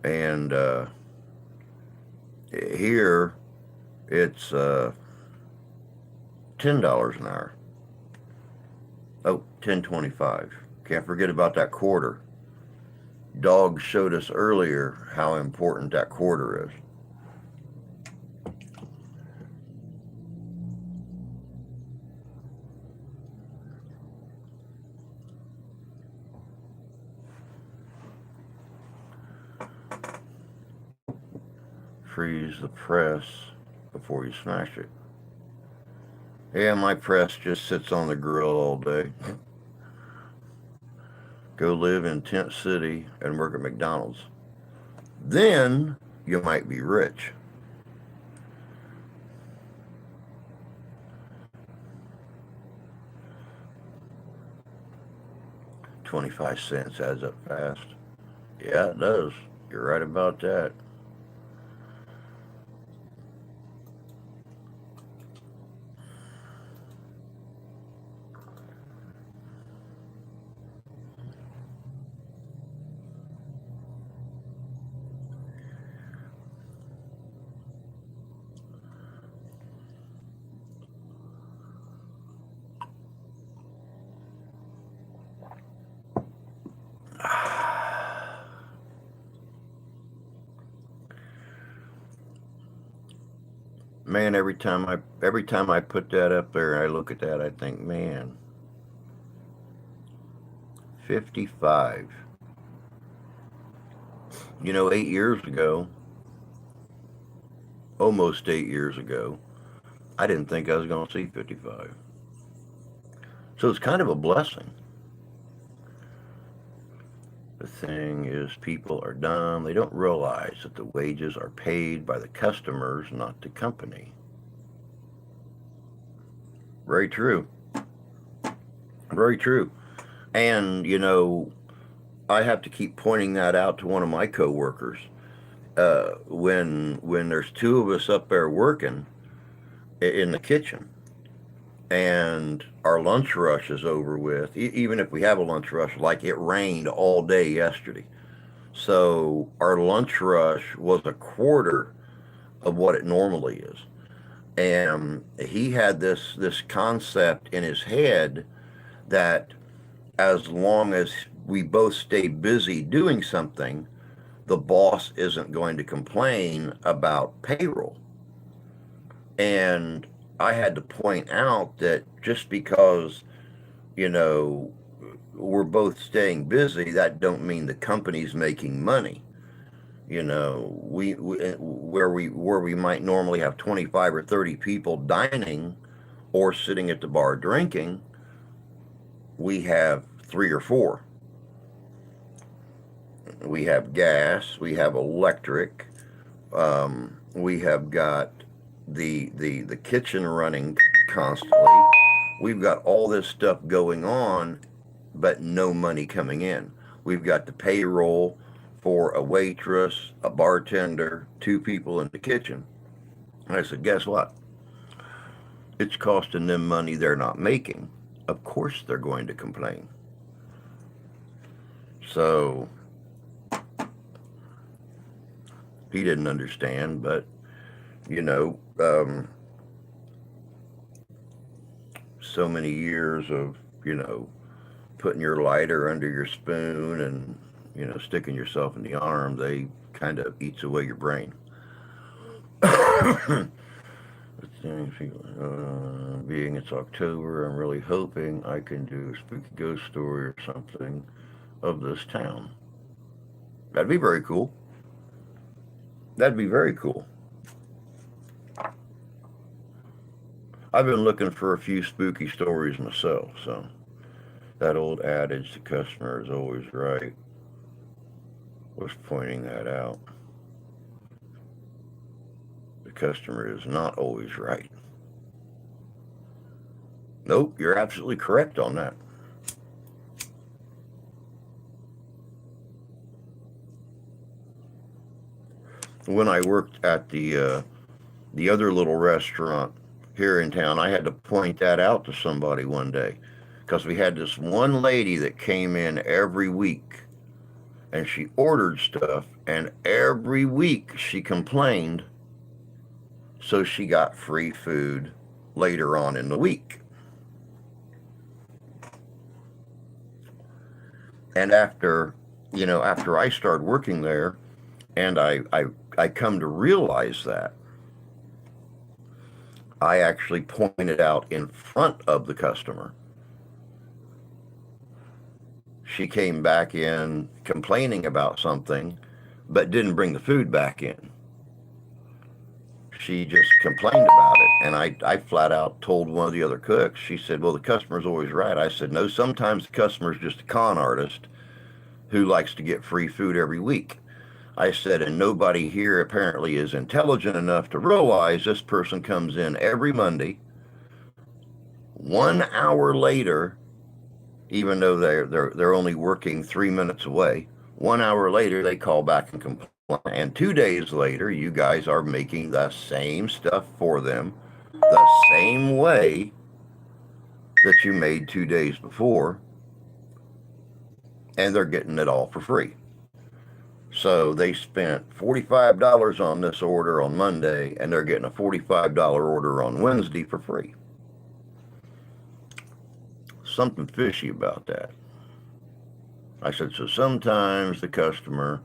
and here it's $10 an hour. Oh, 10.25. Can't forget about that quarter. Dog showed us earlier how important that quarter is. Freeze the press before you smash it. Yeah, my press just sits on the grill all day. Go live in Tent City and work at McDonald's. Then you might be rich. $0.25 adds up fast. Yeah, it does. You're right about that. Man, every time I put that up there, I look at that, I think, man, 55. 8 years ago, almost 8 years ago, I didn't think I was going to see 55. So it's kind of a blessing. The thing is, people are dumb. They don't realize that the wages are paid by the customers, not the company. Very true. Very true. And, I have to keep pointing that out to one of my coworkers. When there's two of us up there working in the kitchen, and our lunch rush is over with, even if we have a lunch rush, like it rained all day yesterday. So our lunch rush was a quarter of what it normally is. And he had this concept in his head that as long as we both stay busy doing something, the boss isn't going to complain about payroll. And I had to point out that just because, you know, we're both staying busy, that don't mean the company's making money. We where we might normally have 25 or 30 people dining or sitting at the bar drinking, we have three or four. We have gas, we have electric, we have got the kitchen running constantly. We've got all this stuff going on, but no money coming in. We've got the payroll for a waitress, a bartender, two people in the kitchen. And I said, guess what? It's costing them money they're not making. Of course they're going to complain. So he didn't understand, but so many years of putting your lighter under your spoon and sticking yourself in the arm, they kind of eats away your brain. Being it's October, I'm really hoping I can do a spooky ghost story or something of this town. That'd be very cool. That'd be very cool. I've been looking for a few spooky stories myself, so that old adage, the customer is always right, was pointing that out. The customer is not always right. Nope, you're absolutely correct on that. When I worked at the other little restaurant here in town, I had to point that out to somebody one day because we had this one lady that came in every week and she ordered stuff, and every week she complained, so she got free food later on in the week. And after I started working there, and I come to realize that, I actually pointed out in front of the customer. She came back in complaining about something, but didn't bring the food back in. She just complained about it. And I flat out told one of the other cooks, she said, well, the customer's always right. I said, no, sometimes the customer's just a con artist who likes to get free food every week. I said, and nobody here apparently is intelligent enough to realize this person comes in every Monday. 1 hour later, even though they're only working 3 minutes away, 1 hour later they call back and complain. And 2 days later, you guys are making the same stuff for them the same way that you made 2 days before, and they're getting it all for free. So they spent $45 on this order on Monday, and they're getting a $45 order on Wednesday for free. Something fishy about that. I said, so sometimes the customer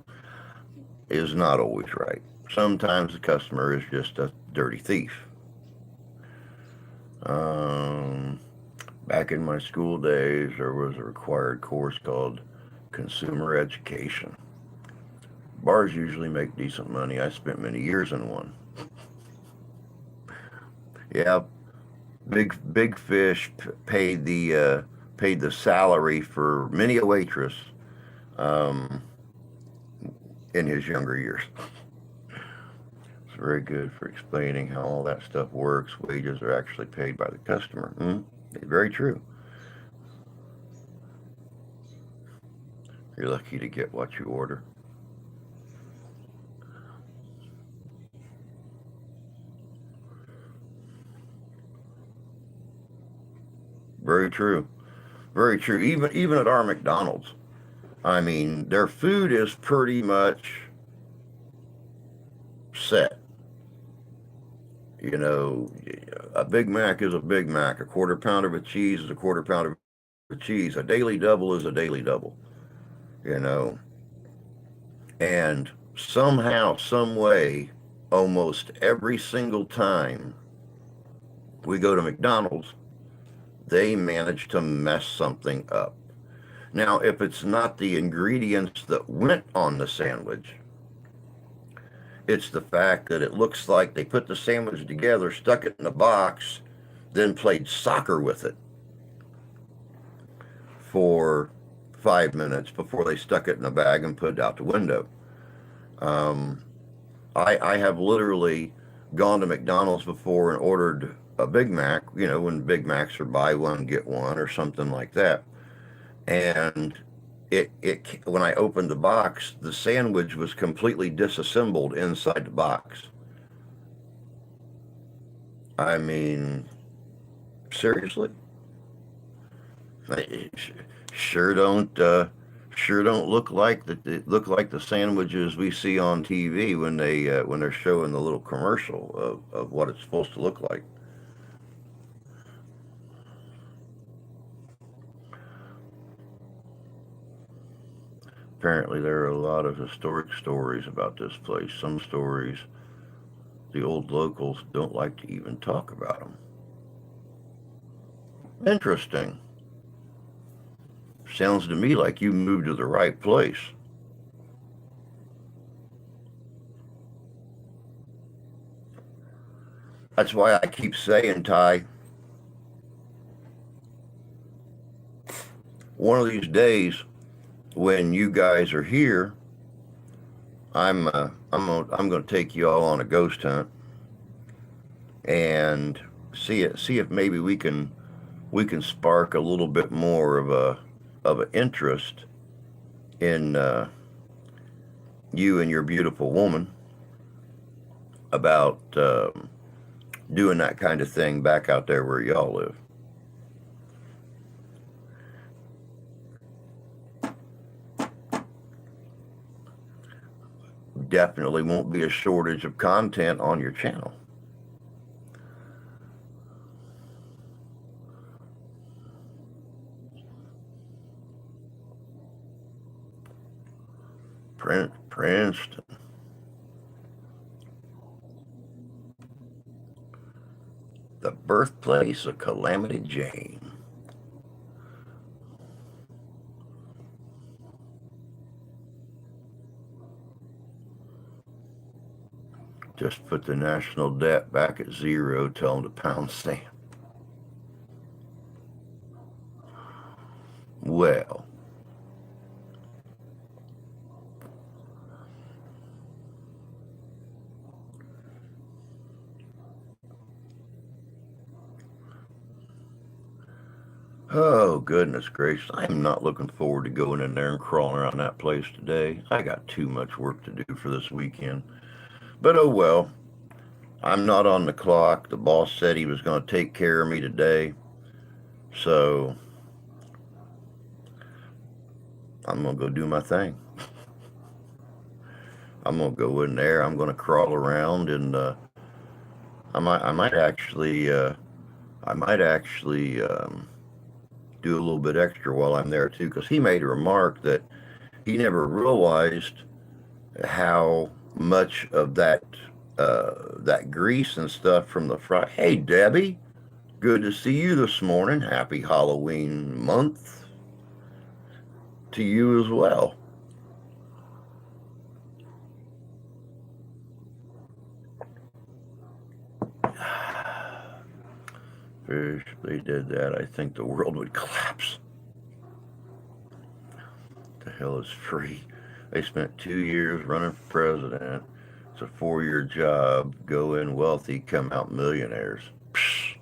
is not always right. Sometimes the customer is just a dirty thief. Back in my school days, there was a required course called consumer education. Bars usually make decent money. I spent many years in one. Yeah, Big Fish paid the salary for many a waitress in his younger years. It's very good for explaining how all that stuff works. Wages are actually paid by the customer. Very true. You're lucky to get what you order. Very true. Very true. Even at our McDonald's, I mean, their food is pretty much set. You know, a Big Mac is a Big Mac. A quarter pounder with cheese is a quarter pounder with cheese. A daily double is a daily double. You know, and somehow, some way, almost every single time we go to McDonald's, they manage to mess something up. Now, if it's not the ingredients that went on the sandwich, it's the fact that it looks like they put the sandwich together, stuck it in a box, then played soccer with it for 5 minutes before they stuck it in a bag and put it out the window. I have literally gone to McDonald's before and ordered a Big Mac, you know, when Big Macs are buy one, get one or something like that. And it when I opened the box, the sandwich was completely disassembled inside the box. I mean, seriously? It sure don't look like the sandwiches we see on TV when they're showing the little commercial of what it's supposed to look like. Apparently, there are a lot of historic stories about this place. Some stories the old locals don't like to even talk about them. Interesting. Sounds to me like you moved to the right place. That's why I keep saying, Ty, one of these days when you guys are here, I'm gonna take you all on a ghost hunt and see if maybe we can spark a little bit more of an interest in you and your beautiful woman about doing that kind of thing back out there where y'all live. definitely won't be a shortage of content on your channel. Princeton. The birthplace of Calamity Jane. Just put the national debt back at zero, tell them to pound sand. Well, oh, goodness gracious. I'm not looking forward to going in there and crawling around that place today. I got too much work to do for this weekend. But oh well, I'm not on the clock. The boss said he was going to take care of me today. So I'm going to go do my thing. I'm going to go in there. I'm going to crawl around, and I might actually do a little bit extra while I'm there too, because he made a remark that he never realized how much of that grease and stuff from the fry. Hey, Debbie, good to see you this morning. Happy Halloween month to you as well. If they did that, I think the world would collapse. The hell is free? They spent 2 years running for president. It's a 4-year job. Go in wealthy, come out millionaires. Psh.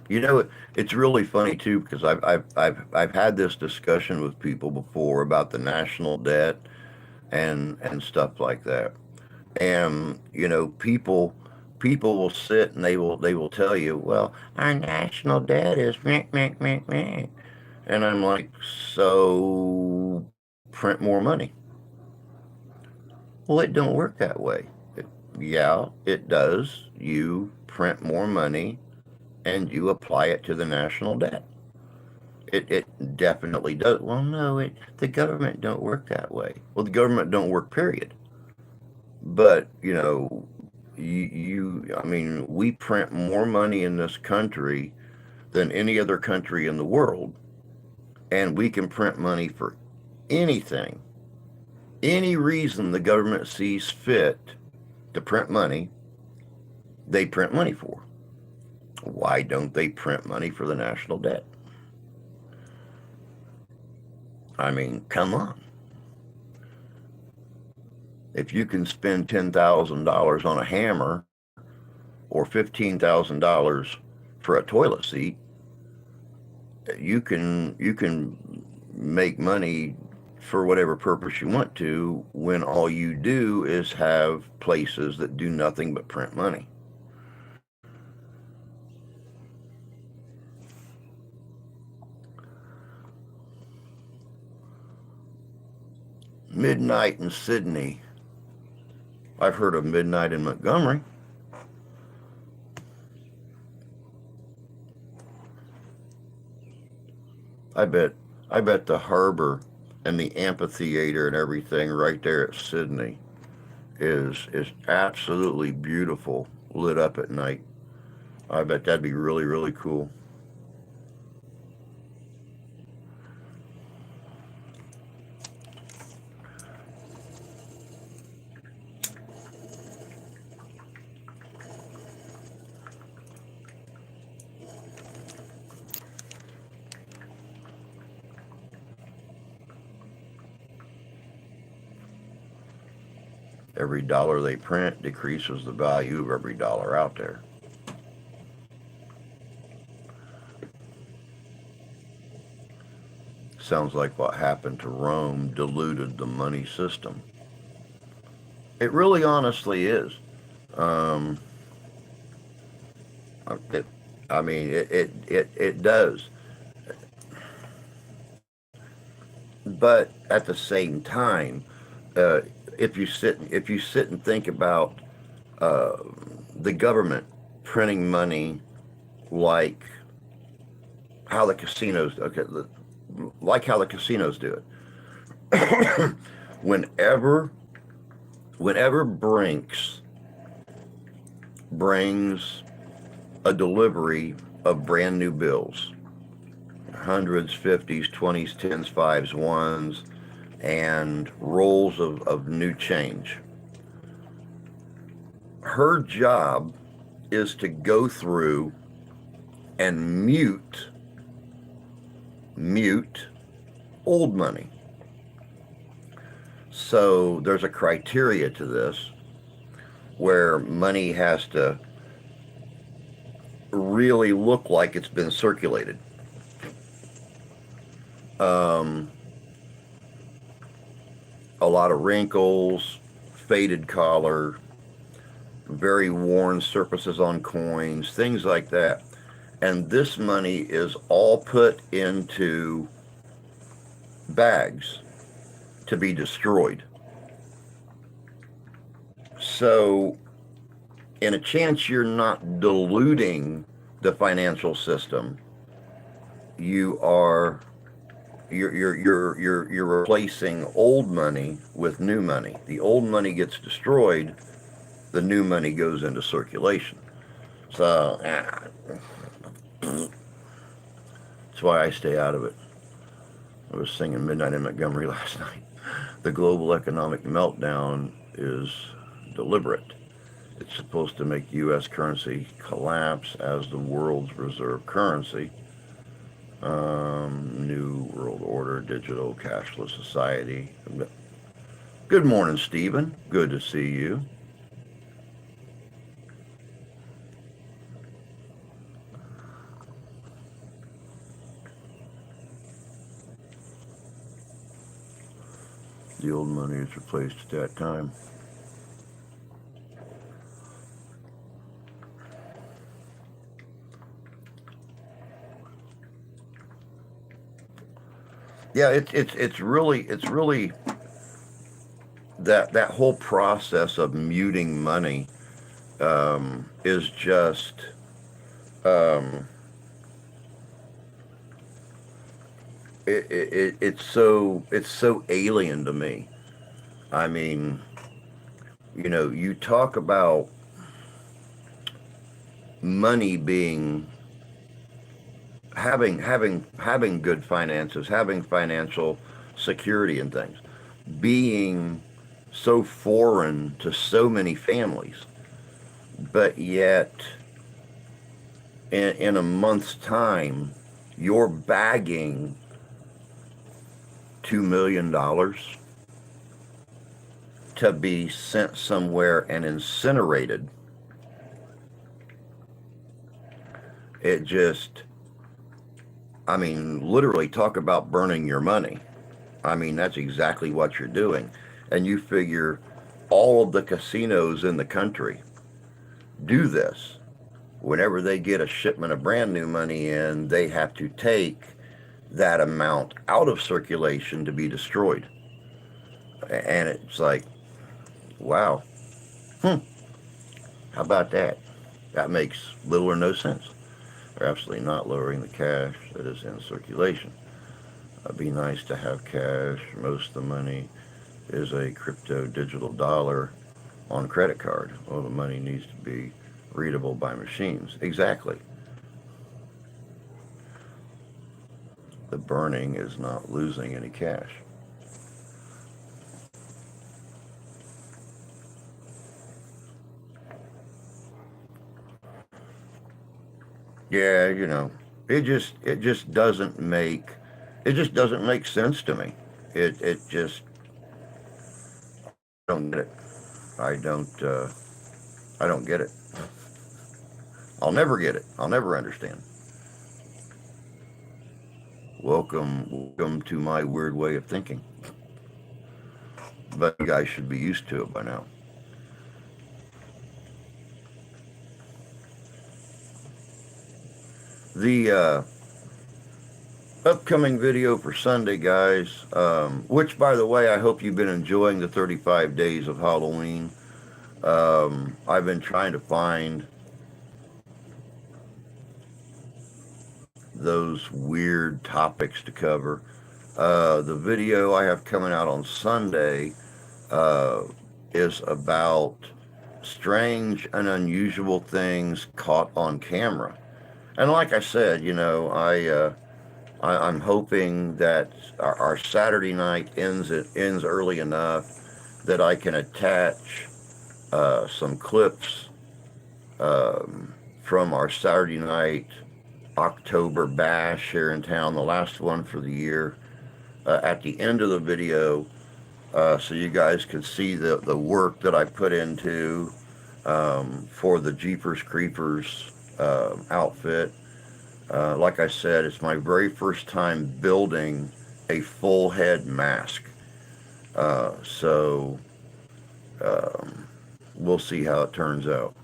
You know, it's really funny too, because I've had this discussion with people before about the national debt and stuff like that. And you know, people will sit and they will tell you, well, our national debt is meh, meh, meh, meh. And I'm like, so print more money. Well, it don't work that way. Yeah, it does. You print more money and you apply it to the national debt. It definitely does. Well, no, the government don't work that way. Well, the government don't work, period. But, you know, I mean, we print more money in this country than any other country in the world. And we can print money for anything. Any reason the government sees fit to print money, they print money for. Why don't they print money for the national debt? I mean, come on. If you can spend $10,000 on a hammer or $15,000 for a toilet seat, you can make money for whatever purpose you want to when all you do is have places that do nothing but print money. Midnight in Sydney. I've heard of midnight in Montgomery. I bet the harbor and the amphitheater and everything right there at Sydney is absolutely beautiful lit up at night. I bet that'd be really, really cool. Every dollar they print decreases the value of every dollar out there. Sounds like what happened to Rome diluted the money system. It really honestly is. Um, it, I mean, it does. but at the same time, uh, if you sit and think about uh, the government printing money like how the casinos okay, like how the casinos do it. whenever whenever Brinks brings a delivery of brand new bills, hundreds, fifties, 20s, tens, fives, ones, and rolls of new change, her job is to go through and mute old money. So there's a criteria to this where money has to really look like it's been circulated. Um, a lot of wrinkles, faded collar, very worn surfaces on coins, things like that. And this money is all put into bags to be destroyed. So, in a chance you're not diluting the financial system, you are you're replacing old money with new money. The old money gets destroyed, the new money goes into circulation. So that's why I stay out of it. I was singing Midnight in Montgomery last night. The global economic meltdown is deliberate. It's supposed to make U.S. currency collapse as the world's reserve currency. New World Order, digital cashless society. Good morning, Stephen. Good to see you. The old money is replaced at that time. Yeah, it's really that whole process of muting money is just um, it's so alien to me. I mean, you talk about money being having good finances, having financial security and things, being so foreign to so many families, but yet in a month's time, you're bagging $2 million to be sent somewhere and incinerated. It just, I mean, literally talk about burning your money. I mean, that's exactly what you're doing. And you figure all of the casinos in the country do this. Whenever they get a shipment of brand new money in, they have to take that amount out of circulation to be destroyed. And it's like, wow, how about that? That makes little or no sense. They're absolutely not lowering the cash that is in circulation. It'd be nice to have cash. Most of the money is a crypto digital dollar on a credit card. Well, the money needs to be readable by machines. Exactly. The burning is not losing any cash. Yeah, it just doesn't make sense to me. It just don't get it. I don't I don't get it. I'll never get it. I'll never understand. Welcome to my weird way of thinking. But you guys should be used to it by now. The upcoming video for Sunday, guys. Which, by the way, I hope you've been enjoying the 35 days of Halloween. I've been trying to find those weird topics to cover. The video I have coming out on Sunday uh, is about strange and unusual things caught on camera. And like I said, I'm hoping that our Saturday night ends early enough that I can attach some clips from our Saturday night October bash here in town, the last one for the year, at the end of the video, so you guys can see the work that I put into for the Jeepers Creepers outfit. Like I said, it's my very first time building a full head mask. So we'll see how it turns out.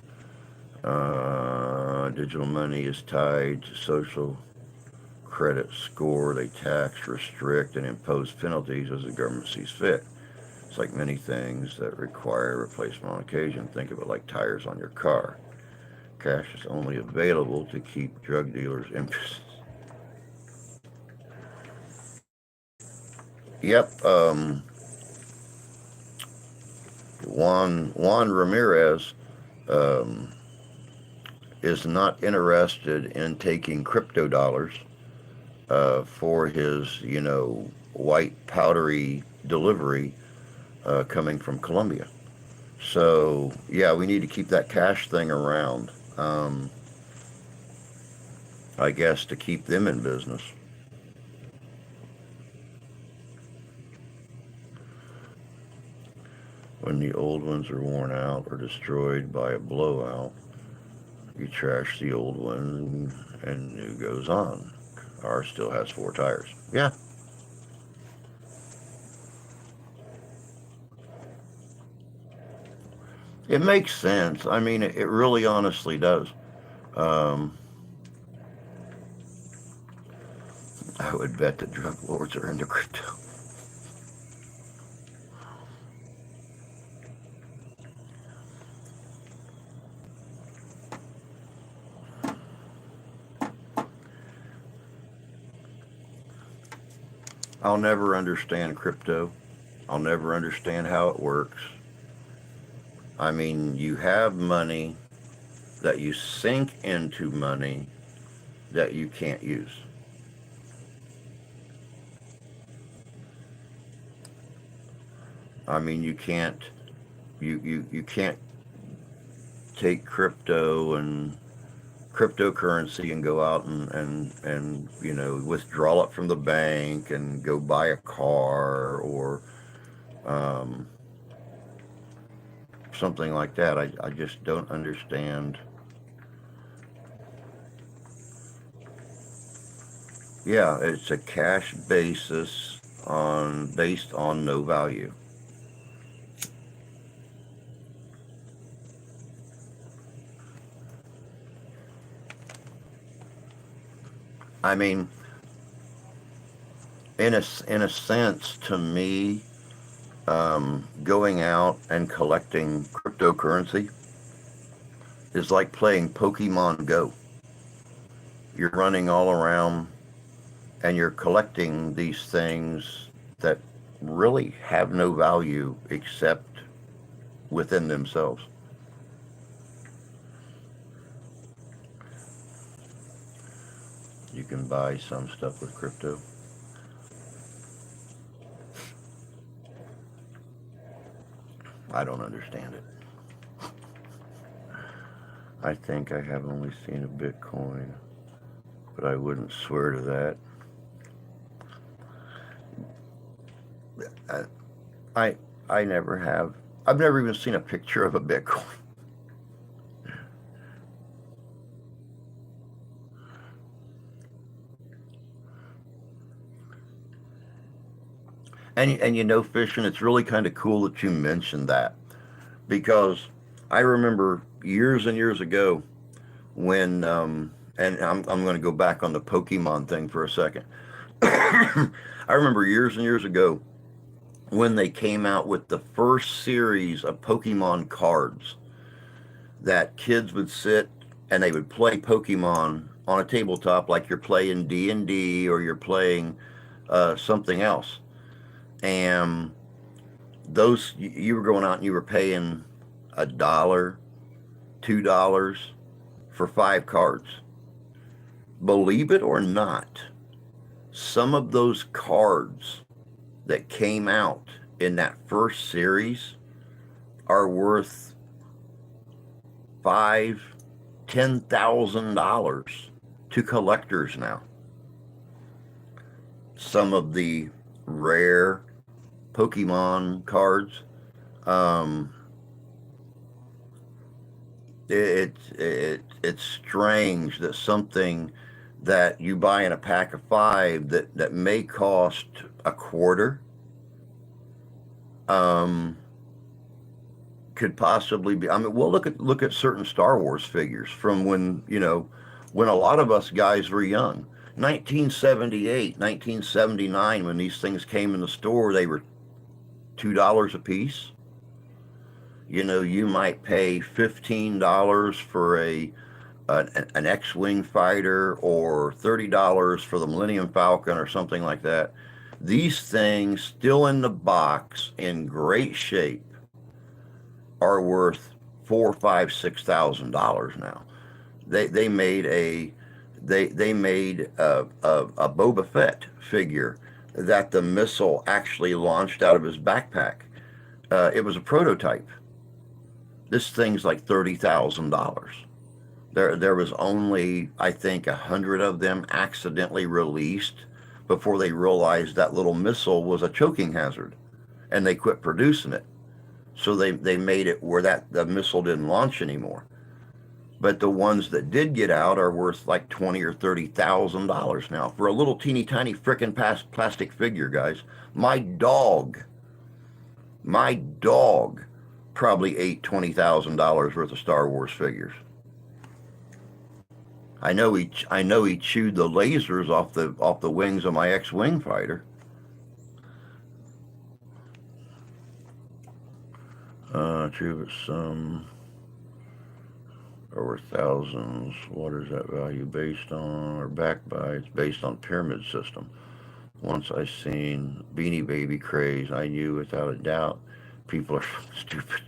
Digital money is tied to social credit score. They tax, restrict, and impose penalties as the government sees fit. It's like many things that require replacement on occasion. Think of it like tires on your car. Cash is only available to keep drug dealers interested. Yep. Juan Ramirez is not interested in taking crypto dollars for his, white powdery delivery coming from Colombia. So, yeah, we need to keep that cash thing around, I guess, to keep them in business. When the old ones are worn out or destroyed by a blowout, you trash the old one and new goes on. Ours still has 4 tires. Yeah. It makes sense. I mean, it really honestly does. Um, I would bet the drug lords are into crypto. I'll never understand crypto. I'll never understand how it works. I mean, you have money that you sink into money that you can't use. I mean, you can't take crypto and cryptocurrency and go out and withdraw it from the bank and go buy a car or um, something like that. I just don't understand. Yeah, it's a cash basis based on no value. I mean, in a sense, to me, going out and collecting cryptocurrency is like playing Pokemon Go. You're running all around and you're collecting these things that really have no value except within themselves. You can buy some stuff with crypto. I don't understand it. I think I have only seen a Bitcoin, but I wouldn't swear to that. I, I never have. I've never even seen a picture of a Bitcoin. And Fishing, it's really kind of cool that you mentioned that because I remember years and years ago when, and I'm going to go back on the Pokemon thing for a second. I remember years and years ago when they came out with the first series of Pokemon cards that kids would sit and they would play Pokemon on a tabletop like you're playing D&D or you're playing something else. And those you were going out and you were paying $1, $2 for 5 cards. Believe it or not, some of those cards that came out in that first series are worth five, $10,000 to collectors now. Some of the rare Pokemon cards, um, it's strange that something that you buy in a pack of 5 that may cost a quarter um, could possibly be. I mean, well, look at certain Star Wars figures from when a lot of us guys were young. 1978, 1979, when these things came in the store, they were $2 a piece. You might pay $15 for an X-wing fighter or $30 for the Millennium Falcon or something like that. These things, still in the box, in great shape, are worth $4, $5, $6,000 now. They made a Boba Fett figure that the missile actually launched out of his backpack. It was a prototype. This thing's like $30,000. There was only, I think, 100 of them accidentally released before they realized that little missile was a choking hazard, and they quit producing it. So they made it where that the missile didn't launch anymore. But the ones that did get out are worth like $20,000 or $30,000 now for a little teeny tiny frickin' plastic figure, guys. My dog probably ate $20,000 worth of Star Wars figures. I know he chewed the lasers off the wings of my X-wing fighter. True, but some over thousands. What is that value based on or backed by? It's based on pyramid system. Once I seen Beanie Baby craze, I knew without a doubt people are stupid.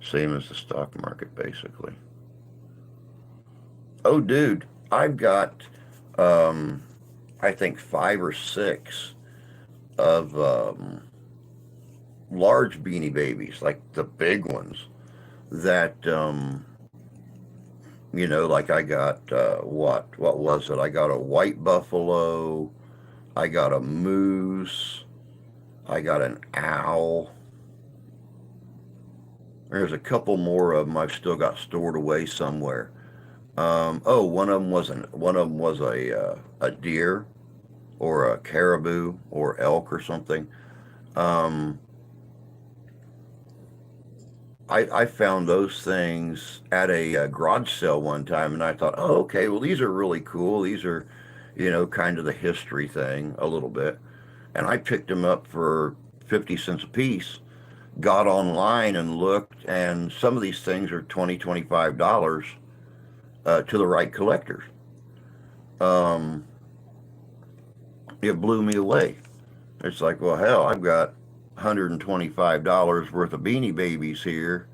Same as the stock market, basically. Oh, dude, I've got, I think 5 or 6 of large Beanie Babies, like the big ones. That like I got what was it? I got a white buffalo. I got a moose. I got an owl. There's a couple more of them I've still got stored away somewhere. One of them was a deer or a caribou or elk or something. Um, I found those things at a garage sale one time, and I thought, oh, okay, well, these are really cool. These are, kind of the history thing a little bit. And I picked them up for 50 cents a piece, got online and looked, and some of these things are $20, $25 to the right collectors. Um, it blew me away. It's like, well, hell, I've got $125 worth of Beanie Babies here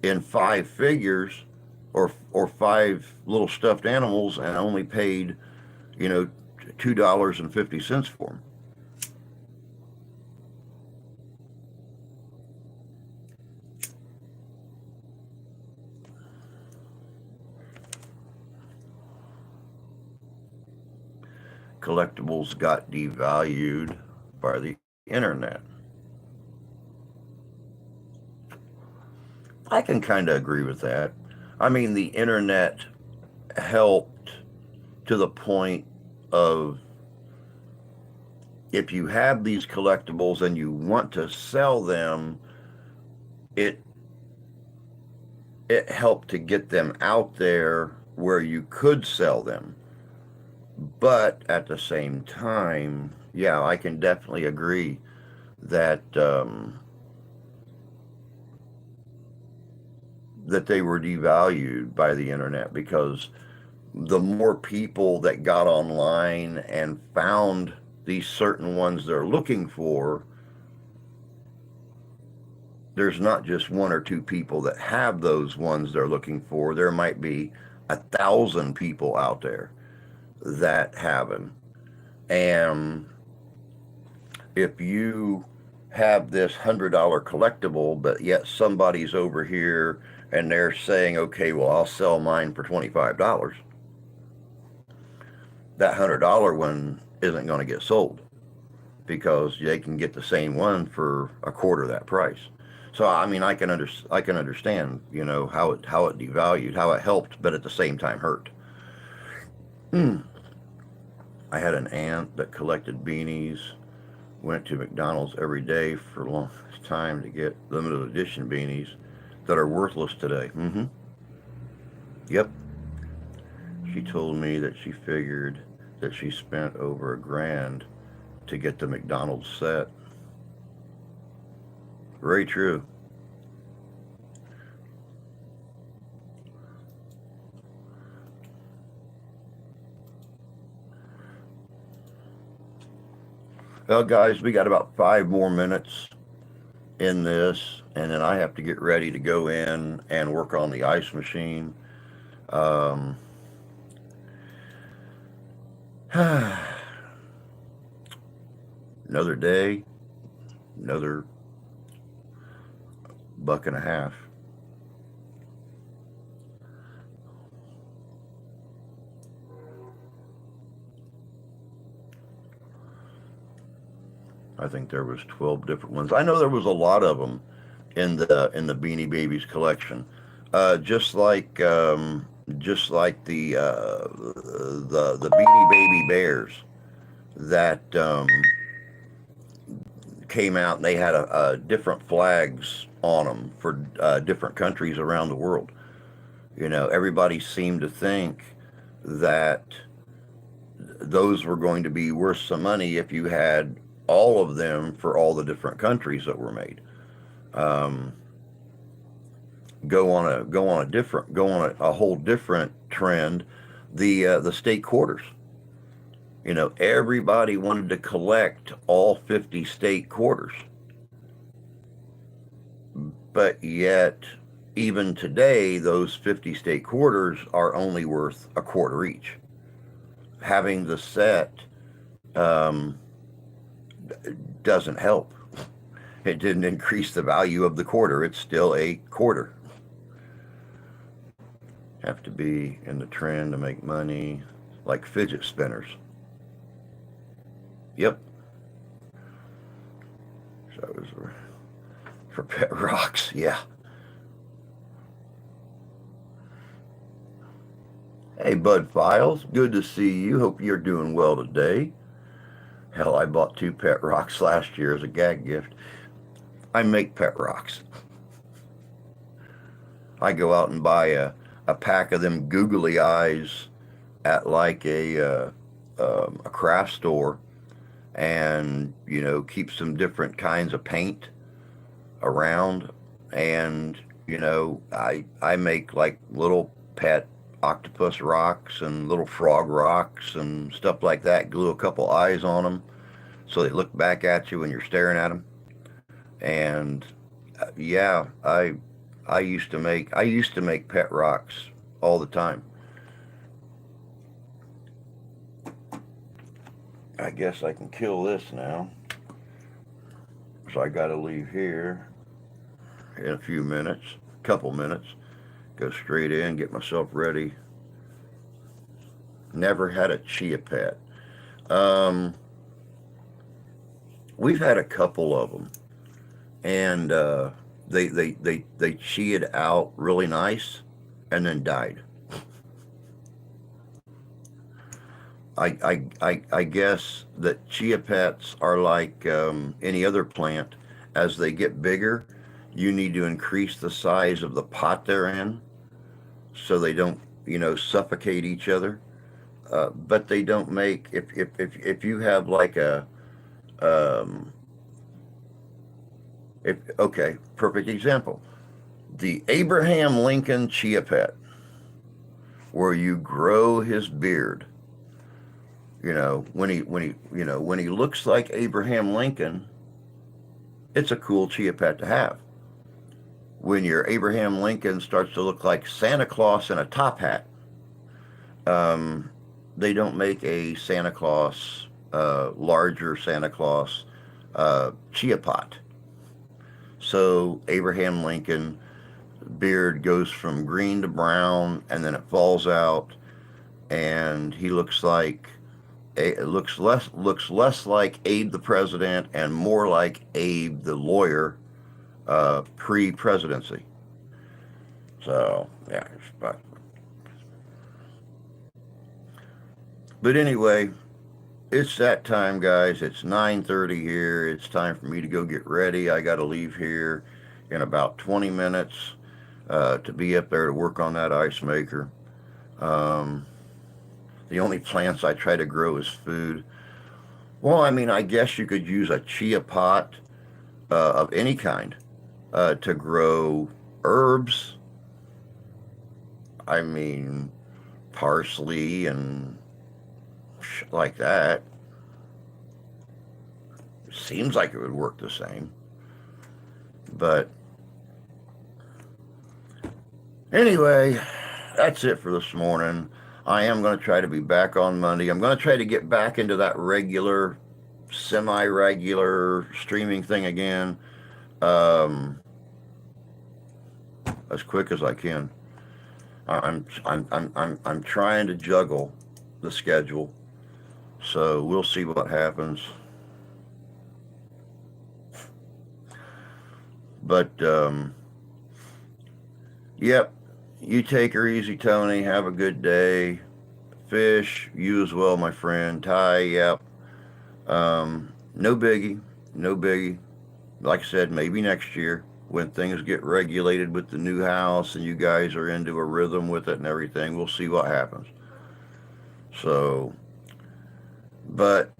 in 5 figures or 5 little stuffed animals, and only paid, $2.50 for them. Collectibles got devalued by the internet. I can kind of agree with that. I mean, the internet helped to the point of, if you have these collectibles and you want to sell them, it it helped to get them out there where you could sell them. But at the same time, yeah, I can definitely agree that that they were devalued by the internet, because the more people that got online and found these certain ones they're looking for, there's not just one or two people that have those ones they're looking for. There might be 1,000 people out there that have them. And if you have this $100 collectible, but yet somebody's over here and they're saying, okay, well, I'll sell mine for $25, that $100 one isn't going to get sold because they can get the same one for a quarter of that price. So I mean, I can understand, you know, how it devalued, how it helped, but at the same time hurt. I had an aunt that collected beanies, went to McDonald's every day for a long time to get limited edition beanies that are worthless today. Yep. She told me that she figured that she spent over $1,000 to get the McDonald's set. Very true. Well, guys, we got about 5 more minutes in this, and then I have to get ready to go in and work on the ice machine. Um, another day, another $1.50. I think there was 12 different ones. I know there was a lot of them in the Beanie Babies collection. Just like the Beanie Baby Bears that came out, and they had a different flags on them for different countries around the world. You know, everybody seemed to think that those were going to be worth some money if you had all of them for all the different countries that were made. Um, go on a whole different trend. The state quarters. You know, everybody wanted to collect all 50 state quarters, but yet even today those 50 state quarters are only worth a quarter each. Having the set um, doesn't help. It didn't increase the value of the quarter. It's still a quarter. Have to be in the trend to make money, like fidget spinners. Yep. So it was for pet rocks. Yeah. Hey, Bud Files. Good to see you. Hope you're doing well today. Hell, I bought 2 pet rocks last year as a gag gift. I make pet rocks. I go out and buy a pack of them googly eyes at like a craft store, and you know, keep some different kinds of paint around, and you know, I make like little pet octopus rocks and little frog rocks and stuff like that. Glue a couple eyes on them so they look back at you when you're staring at them. And yeah, I used to make pet rocks all the time. I guess I can kill this now. So I got to leave here in a few minutes, couple minutes, go straight in, get myself ready. Never had a chia pet. Um, we've had a couple of them, and they chia'd out really nice, and then died. I guess that chia pets are like any other plant. As they get bigger, you need to increase the size of the pot they're in so they don't, you know, suffocate each other. but they don't make, if you have like a, um, okay, perfect example. The Abraham Lincoln Chia Pet, where you grow his beard. When he looks like Abraham Lincoln, it's a cool Chia Pet to have. When your Abraham Lincoln starts to look like Santa Claus in a top hat, um, they don't make a Santa Claus, larger Santa Claus Chia pot. So Abraham Lincoln beard goes from green to brown, and then it falls out, and he looks like it looks less like Abe the president and more like Abe the lawyer, pre-presidency. So yeah, but anyway, it's that time, guys. It's 9:30 here. It's time for me to go get ready. I got to leave here in about 20 minutes to be up there to work on that ice maker. Um, the only plants I try to grow is food. Well, I mean, I guess you could use a chia pot of any kind to grow herbs. I mean, parsley and like that. Seems like it would work the same. But anyway, that's it for this morning. I am going to try to be back on Monday. I'm going to try to get back into that regular, semi-regular streaming thing again, as quick as I can. I'm trying to juggle the schedule, so we'll see what happens. But yep, you take her easy, Tony. Have a good day. Fish, you as well, my friend. Ty, yep. No biggie, no biggie. Like I said, maybe next year when things get regulated with the new house and you guys are into a rhythm with it and everything, we'll see what happens. So, but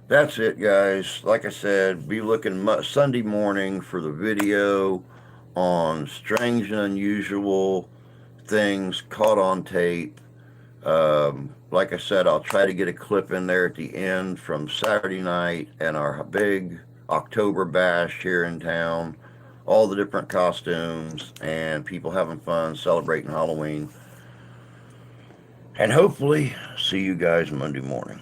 that's it, guys. Like I said, be looking Sunday morning for the video on strange and unusual things caught on tape. Like I said, I'll try to get a clip in there at the end from Saturday night and our big October bash here in town. All the different costumes and people having fun celebrating Halloween. And hopefully see you guys Monday morning.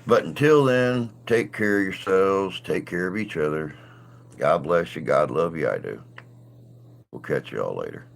But until then, take care of yourselves, take care of each other. God bless you, God love you, I do. We'll catch you all later.